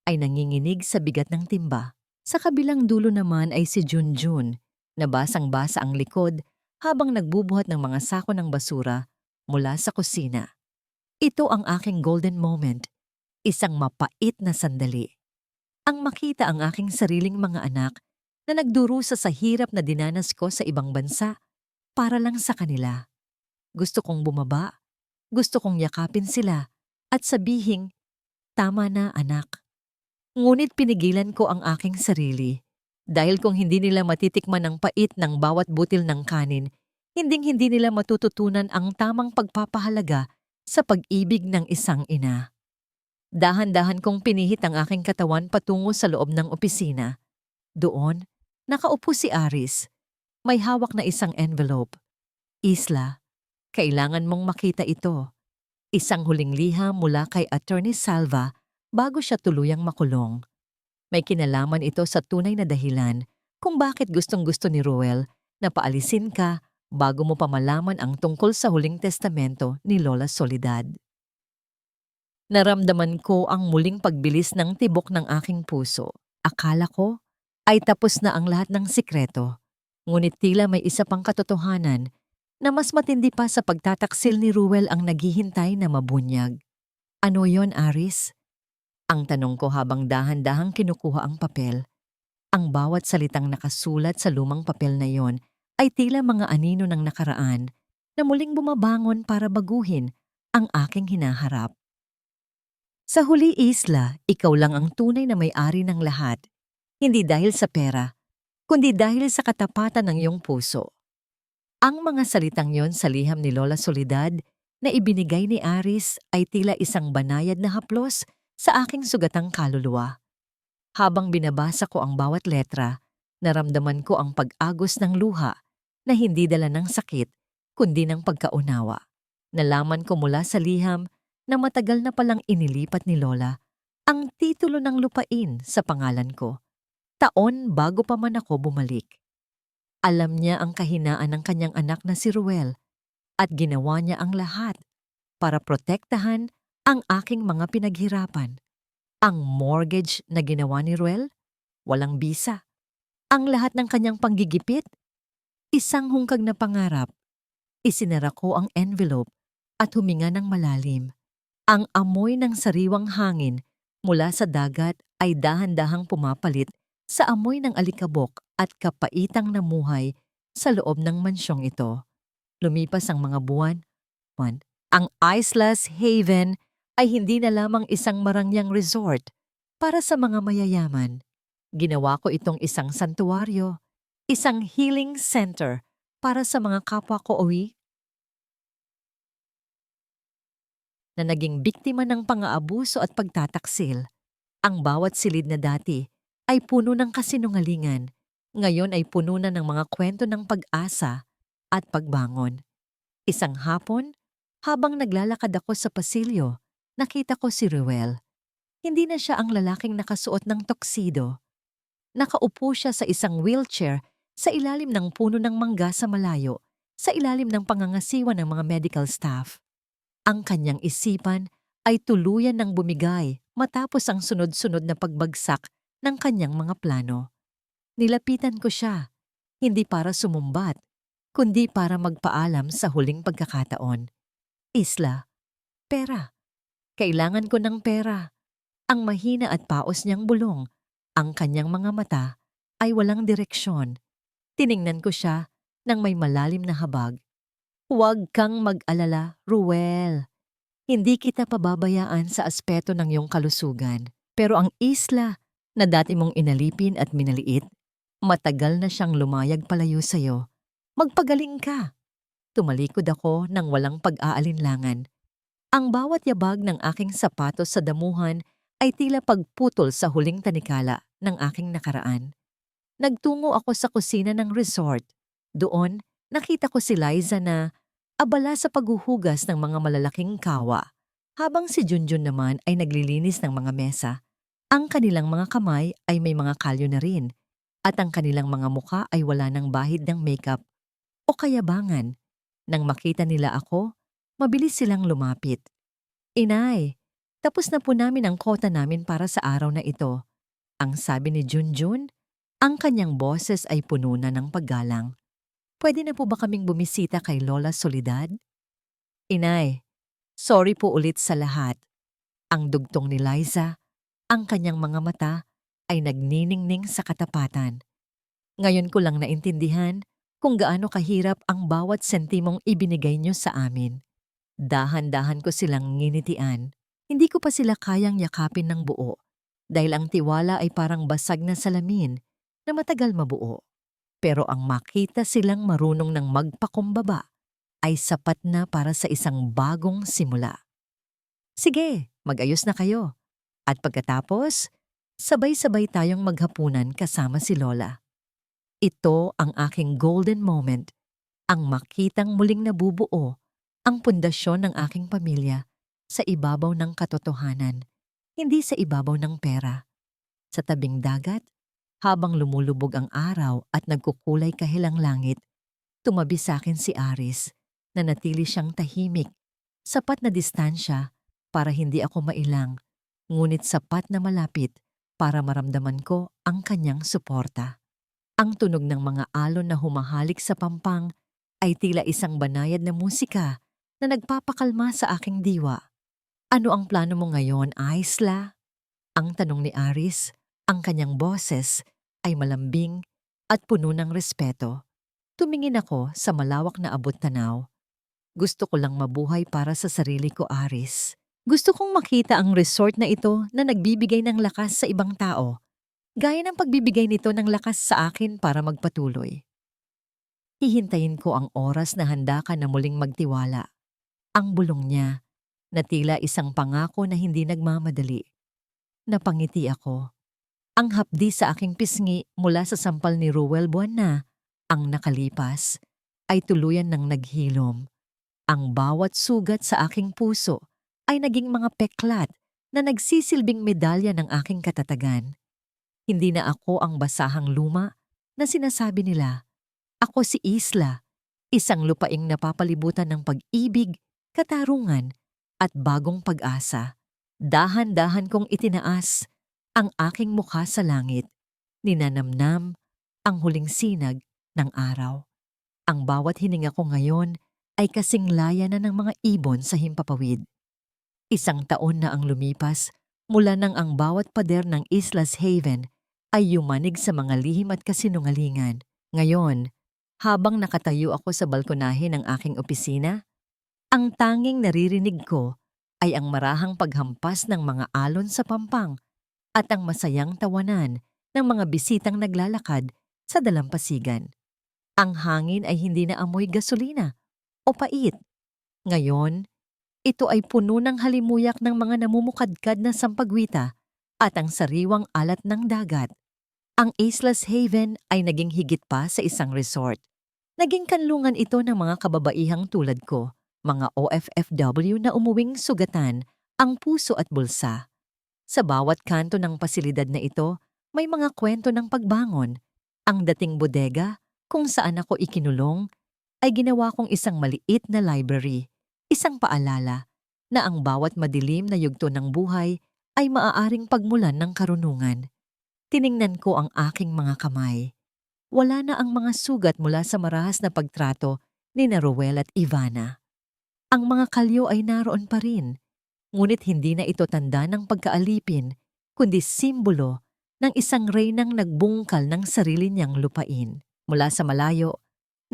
ay nanginginig sa bigat ng timba. Sa kabilang dulo naman ay si Junjun, na basang-basa ang likod habang nagbubuhat ng mga sako ng basura mula sa kusina. Ito ang aking golden moment, isang mapait na sandali. Ang makita ang aking sariling mga anak na nagdurusa sa hirap na dinanas ko sa ibang bansa para lang sa kanila. Gusto kong bumaba, gusto kong yakapin sila at sabihing, "Tama na, anak." Ngunit pinigilan ko ang aking sarili dahil kung hindi nila matitikman ang pait ng bawat butil ng kanin, hinding-hindi nila matututunan ang tamang pagpapahalaga sa pag-ibig ng isang ina. Dahan-dahan kong pinihit ang aking katawan patungo sa loob ng opisina. Doon, nakaupo si Aris. May hawak na isang envelope. "Isla, kailangan mong makita ito." Isang huling liham mula kay Attorney Salva bago siya tuluyang makulong. May kinalaman ito sa tunay na dahilan kung bakit gustong-gusto ni Ruel na paalisin ka bago mo pa malaman ang tungkol sa huling testamento ni Lola Soledad. Naramdaman ko ang muling pagbilis ng tibok ng aking puso. Akala ko ay tapos na ang lahat ng sikreto, ngunit tila may isa pang katotohanan na mas matindi pa sa pagtataksil ni Ruel ang naghihintay na mabunyag. Ano yon, Aris? Ang tanong ko habang dahan-dahang kinukuha ang papel. Ang bawat salitang nakasulat sa lumang papel na yon ay tila mga anino ng nakaraan na muling bumabangon para baguhin ang aking hinaharap. Sa huli, Isla, ikaw lang ang tunay na may-ari ng lahat. Hindi dahil sa pera, kundi dahil sa katapatan ng iyong puso. Ang mga salitang yon sa liham ni Lola Soledad na ibinigay ni Aris ay tila isang banayad na haplos sa aking sugatang kaluluwa. Habang binabasa ko ang bawat letra, naramdaman ko ang pag-agos ng luha na hindi dala ng sakit kundi ng pagkaunawa. Nalaman ko mula sa liham na matagal na palang inilipat ni Lola ang titulo ng lupain sa pangalan ko, taon bago pa man ako bumalik. Alam niya ang kahinaan ng kanyang anak na si Ruel at ginawa niya ang lahat para protektahan ang aking mga pinaghirapan. Ang mortgage na ginawa ni Ruel, walang bisa. Ang lahat ng kanyang panggigipit, isang hungkag na pangarap. Isinara ko ang envelope at huminga ng malalim. Ang amoy ng sariwang hangin mula sa dagat ay dahan-dahang pumapalit sa amoy ng alikabok at kapaitang namuhay sa loob ng mansyong ito. Lumipas ang mga buwan. Ang Islas Haven ay hindi na lamang isang marangyang resort para sa mga mayayaman. Ginawa ko itong isang santuaryo, isang healing center para sa mga kapwa ko na naging biktima ng pang-aabuso at pagtataksil. Ang bawat silid na dati ay puno ng kasinungalingan, ngayon ay puno na ng mga kwento ng pag-asa at pagbangon. Isang hapon, habang naglalakad ako sa pasilyo, nakita ko si Ruel. Hindi na siya ang lalaking nakasuot ng tuxedo. Nakaupo siya sa isang wheelchair sa ilalim ng puno ng mangga sa malayo, sa ilalim ng pangangasiwa ng mga medical staff. Ang kanyang isipan ay tuluyan ng bumigay matapos ang sunod-sunod na pagbagsak ng kanyang mga plano. Nilapitan ko siya, hindi para sumumbat, kundi para magpaalam sa huling pagkakataon. Isla, pera. Kailangan ko ng pera. Ang mahina at paos niyang bulong, ang kanyang mga mata ay walang direksyon. Tiningnan ko siya ng may malalim na habag. Huwag kang mag-alala, Ruel. Hindi kita pababayaan sa aspeto ng iyong kalusugan. Pero ang isla na dati mong inalipin at minaliit, matagal na siyang lumayag palayo sa'yo. Magpagaling ka. Tumalikod ako ng walang pag-aalinlangan. Ang bawat yabag ng aking sapatos sa damuhan ay tila pagputol sa huling tanikala ng aking nakaraan. Nagtungo ako sa kusina ng resort. Doon, nakita ko si Liza na abala sa paghuhugas ng mga malalaking kawa, habang si Junjun naman ay naglilinis ng mga mesa. Ang kanilang mga kamay ay may mga kalyo na rin, at ang kanilang mga muka ay wala ng bahid ng makeup o kayabangan. Nang makita nila ako, mabilis silang lumapit. Inay, tapos na po namin ang kota namin para sa araw na ito. Ang sabi ni Junjun, ang kanyang boses ay puno na ng paggalang. Pwede na po ba kaming bumisita kay Lola Soledad? Inay, sorry po ulit sa lahat. Ang dugtong ni Liza, ang kanyang mga mata ay nagniningning sa katapatan. Ngayon ko lang naintindihan kung gaano kahirap ang bawat sentimong ibinigay niyo sa amin. Dahan-dahan ko silang nginitian. Hindi ko pa sila kayang yakapin ng buo dahil ang tiwala ay parang basag na salamin na matagal mabuo. Pero ang makita silang marunong ng magpakumbaba ay sapat na para sa isang bagong simula. Sige, mag-ayos na kayo. At pagkatapos, sabay-sabay tayong maghapunan kasama si Lola. Ito ang aking golden moment, ang makitang muling nabubuo ang pundasyon ng aking pamilya sa ibabaw ng katotohanan, hindi sa ibabaw ng pera. Sa tabing dagat, habang lumulubog ang araw at nagkukulay kahilang langit, tumabi sa akin si Aris na natili siyang tahimik, sapat na distansya para hindi ako mailang, ngunit sapat na malapit para maramdaman ko ang kanyang suporta. Ang tunog ng mga alon na humahalik sa pampang ay tila isang banayad na musika na nagpapakalma sa aking diwa. Ano ang plano mo ngayon, Isla? Ang tanong ni Aris, ang kanyang boses ay malambing at puno ng respeto. Tumingin ako sa malawak na abot-tanaw. Gusto ko lang mabuhay para sa sarili ko, Aris. Gusto kong makita ang resort na ito na nagbibigay ng lakas sa ibang tao, gaya ng pagbibigay nito ng lakas sa akin para magpatuloy. Hihintayin ko ang oras na handa ka na muling magtiwala. Ang bulong niya, na tila isang pangako na hindi nagmamadali. Napangiti ako. Ang hapdi sa aking pisngi mula sa sampal ni Ruel buwan na, ang nakalipas, ay tuluyan ng naghilom. Ang bawat sugat sa aking puso ay naging mga peklat na nagsisilbing medalya ng aking katatagan. Hindi na ako ang basahang luma na sinasabi nila. Ako si Isla, isang lupaing napapalibutan ng pag-ibig, katarungan, at bagong pag-asa. Dahan-dahan kong itinaas ang aking mukha sa langit, ninanamnam ang huling sinag ng araw. Ang bawat hininga ko ngayon ay kasing laya na ng mga ibon sa himpapawid. Isang taon na ang lumipas mula nang ang bawat pader ng Islas Haven ay yumanig sa mga lihim at kasinungalingan. Ngayon, habang nakatayo ako sa balkonahe ng aking opisina, ang tanging naririnig ko ay ang marahang paghampas ng mga alon sa pampang at ang masayang tawanan ng mga bisitang naglalakad sa dalampasigan. Ang hangin ay hindi na amoy gasolina o pait. Ngayon, ito ay puno ng halimuyak ng mga namumukadkad na sampagwita at ang sariwang alat ng dagat. Ang Islas Haven ay naging higit pa sa isang resort. Naging kanlungan ito ng mga kababaihang tulad ko, mga OFFW na umuwing sugatan ang puso at bulsa. Sa bawat kanto ng pasilidad na ito, may mga kwento ng pagbangon. Ang dating bodega, kung saan ako ikinulong, ay ginawa kong isang maliit na library, isang paalala na ang bawat madilim na yugto ng buhay ay maaaring pagmulan ng karunungan. Tiningnan ko ang aking mga kamay. Wala na ang mga sugat mula sa marahas na pagtrato ni Ruel at Ivana. Ang mga kalyo ay naroon pa rin, ngunit hindi na ito tanda ng pagkaalipin, kundi simbolo ng isang reynang nagbungkal ng sarili niyang lupain. Mula sa malayo,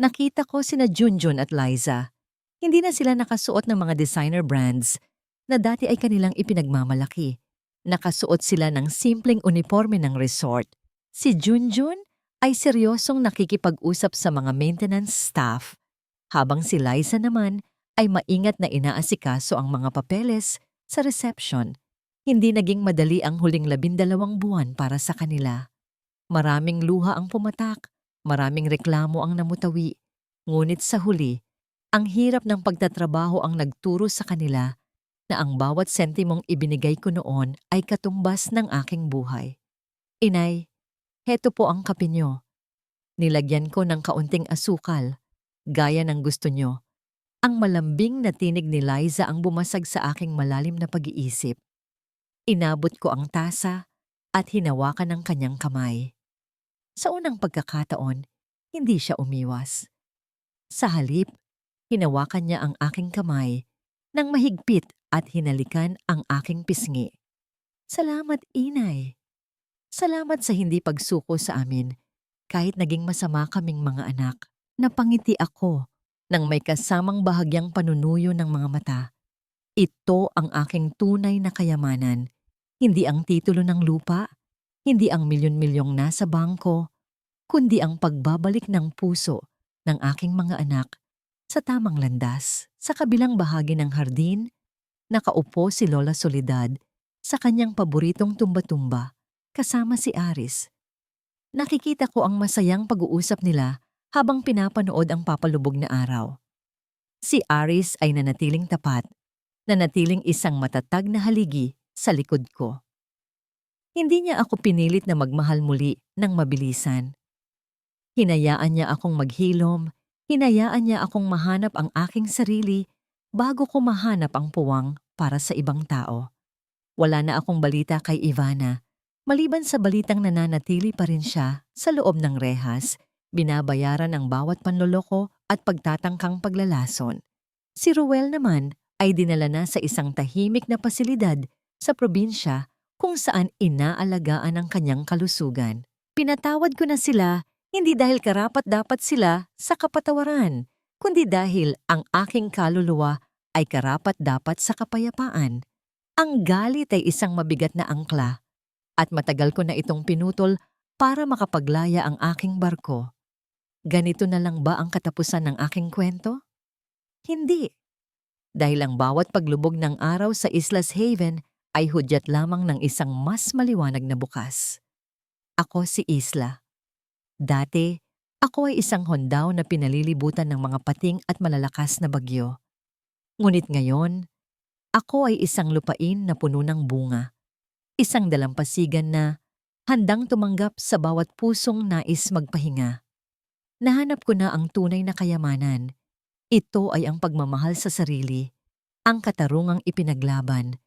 nakita ko sina Junjun at Liza. Hindi na sila nakasuot ng mga designer brands na dati ay kanilang ipinagmamalaki. Nakasuot sila ng simpleng uniforme ng resort. Si Junjun ay seryosong nakikipag-usap sa mga maintenance staff, habang si Liza naman ay maingat na inaasikaso ang mga papeles sa reception. Hindi naging madali ang huling 12 buwan para sa kanila. Maraming luha ang pumatak, maraming reklamo ang namutawi, ngunit sa huli, ang hirap ng pagtatrabaho ang nagturo sa kanila na ang bawat sentimong ibinigay ko noon ay katumbas ng aking buhay. Inay, heto po ang kape nyo. Nilagyan ko ng kaunting asukal, gaya ng gusto nyo. Ang malambing na tinig ni Liza ang bumasag sa aking malalim na pag-iisip. Inabot ko ang tasa at hinawakan ng kanyang kamay. Sa unang pagkakataon, hindi siya umiwas. Sa halip, hinawakan niya ang aking kamay nang mahigpit at hinalikan ang aking pisngi. Salamat, Inay. Salamat sa hindi pagsuko sa amin kahit naging masama kaming mga anak. Napangiti ako nang may kasamang bahagyang panunuyo ng mga mata. Ito ang aking tunay na kayamanan, hindi ang titulo ng lupa, hindi ang milyon-milyong nasa bangko, kundi ang pagbabalik ng puso ng aking mga anak sa tamang landas. Sa kabilang bahagi ng hardin, nakaupo si Lola Soledad sa kanyang paboritong tumba-tumba kasama si Aris. Nakikita ko ang masayang pag-uusap nila habang pinapanood ang papalubog na araw. Si Aris ay nanatiling tapat, nanatiling isang matatag na haligi sa likod ko. Hindi niya ako pinilit na magmahal muli ng mabilisan. Hinayaan niya akong maghilom, hinayaan niya akong mahanap ang aking sarili bago ko mahanap ang puwang para sa ibang tao. Wala na akong balita kay Ivana, maliban sa balitang nananatili pa rin siya sa loob ng rehas, binabayaran ang bawat panloloko at pagtatangkang paglalason. Si Ruel naman ay dinala na sa isang tahimik na pasilidad sa probinsya kung saan inaalagaan ang kanyang kalusugan. Pinatawad ko na sila hindi dahil karapat-dapat sila sa kapatawaran, kundi dahil ang aking kaluluwa ay karapat-dapat sa kapayapaan. Ang galit ay isang mabigat na angkla at matagal ko na itong pinutol para makapaglaya ang aking barko. Ganito na lang ba ang katapusan ng aking kwento? Hindi. Dahil ang bawat paglubog ng araw sa Islas Haven ay hudyat lamang ng isang mas maliwanag na bukas. Ako si Isla. Dati, ako ay isang hondaw na pinalilibutan ng mga pating at malalakas na bagyo. Ngunit ngayon, ako ay isang lupain na puno ng bunga. Isang dalampasigan na handang tumanggap sa bawat pusong nais magpahinga. Nahanap ko na ang tunay na kayamanan. Ito ay ang pagmamahal sa sarili, ang katarungang ipinaglaban,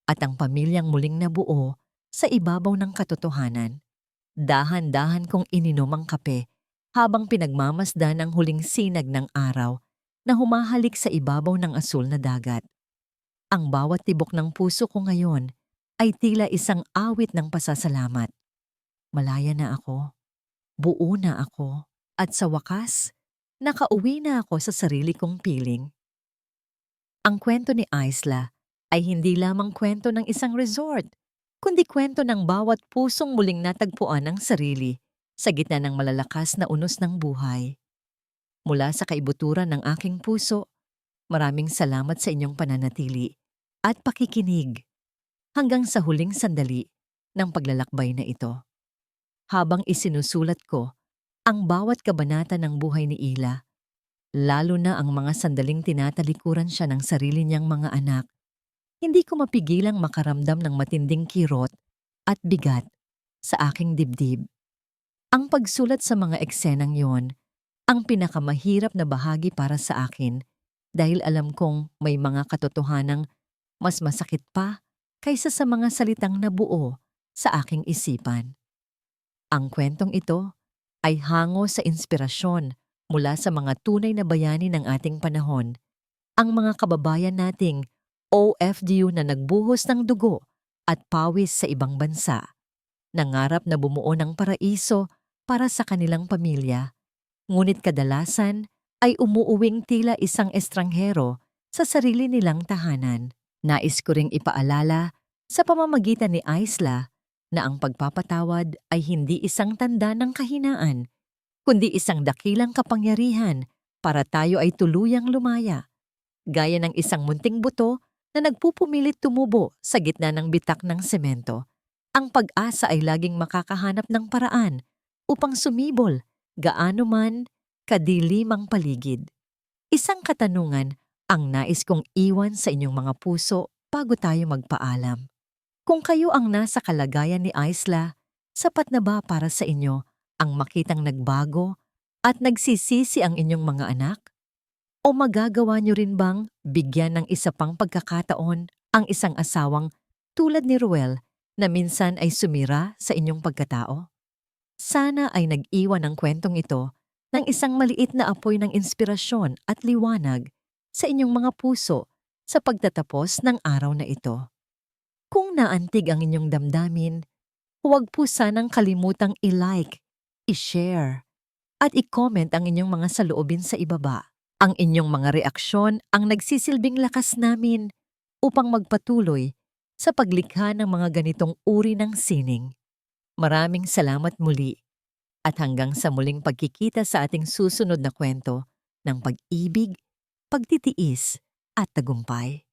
at ang pamilyang muling nabuo sa ibabaw ng katotohanan. Dahan-dahan kong ininom ang kape habang pinagmamasdan ang huling sinag ng araw na humahalik sa ibabaw ng asul na dagat. Ang bawat tibok ng puso ko ngayon ay tila isang awit ng pasasalamat. Malaya na ako, buo na ako, at sa wakas, nakauwi na ako sa sarili kong piling. Ang kwento ni Isla ay hindi lamang kwento ng isang resort, kundi kwento ng bawat pusong muling natagpuan ang sarili sa gitna ng malalakas na unos ng buhay. Mula sa kaibuturan ng aking puso, maraming salamat sa inyong pananatili at pakikinig hanggang sa huling sandali ng paglalakbay na ito. Habang isinusulat ko ang bawat kabanata ng buhay ni Ila, lalo na ang mga sandaling tinatalikuran siya ng sarili niyang mga anak, hindi ko mapigilang makaramdam ng matinding kirot at bigat sa aking dibdib. Ang pagsulat sa mga eksenang yon ang pinakamahirap na bahagi para sa akin dahil alam kong may mga katotohanang mas masakit pa kaysa sa mga salitang nabuo sa aking isipan. Ang kwentong ito ay hango sa inspirasyon mula sa mga tunay na bayani ng ating panahon, ang mga kababayan nating OFW na nagbuhos ng dugo at pawis sa ibang bansa, nangarap na bumuo ng paraiso para sa kanilang pamilya, ngunit kadalasan ay umuuwing tila isang estranghero sa sarili nilang tahanan. Nais ko ring ipaalala sa pamamagitan ni Isla na ang pagpapatawad ay hindi isang tanda ng kahinaan, kundi isang dakilang kapangyarihan para tayo ay tuluyang lumaya. Gaya ng isang munting buto na nagpupumilit tumubo sa gitna ng bitak ng semento, ang pag-asa ay laging makakahanap ng paraan upang sumibol gaano man kadilim ang paligid. Isang katanungan ang nais kong iwan sa inyong mga puso bago tayo magpaalam. Kung kayo ang nasa kalagayan ni Isla, sapat na ba para sa inyo ang makitang nagbago at nagsisisi ang inyong mga anak? O magagawa niyo rin bang bigyan ng isa pang pagkakataon ang isang asawang tulad ni Ruel na minsan ay sumira sa inyong pagkatao? Sana ay nag-iwan ang kwentong ito ng isang maliit na apoy ng inspirasyon at liwanag sa inyong mga puso sa pagtatapos ng araw na ito. Kung naantig ang inyong damdamin, huwag po sanang kalimutang i-like, i-share, at i-comment ang inyong mga saloobin sa ibaba. Ang inyong mga reaksyon ang nagsisilbing lakas namin upang magpatuloy sa paglikha ng mga ganitong uri ng sining. Maraming salamat muli at hanggang sa muling pagkikita sa ating susunod na kwento ng pag-ibig, pagtitiis at tagumpay.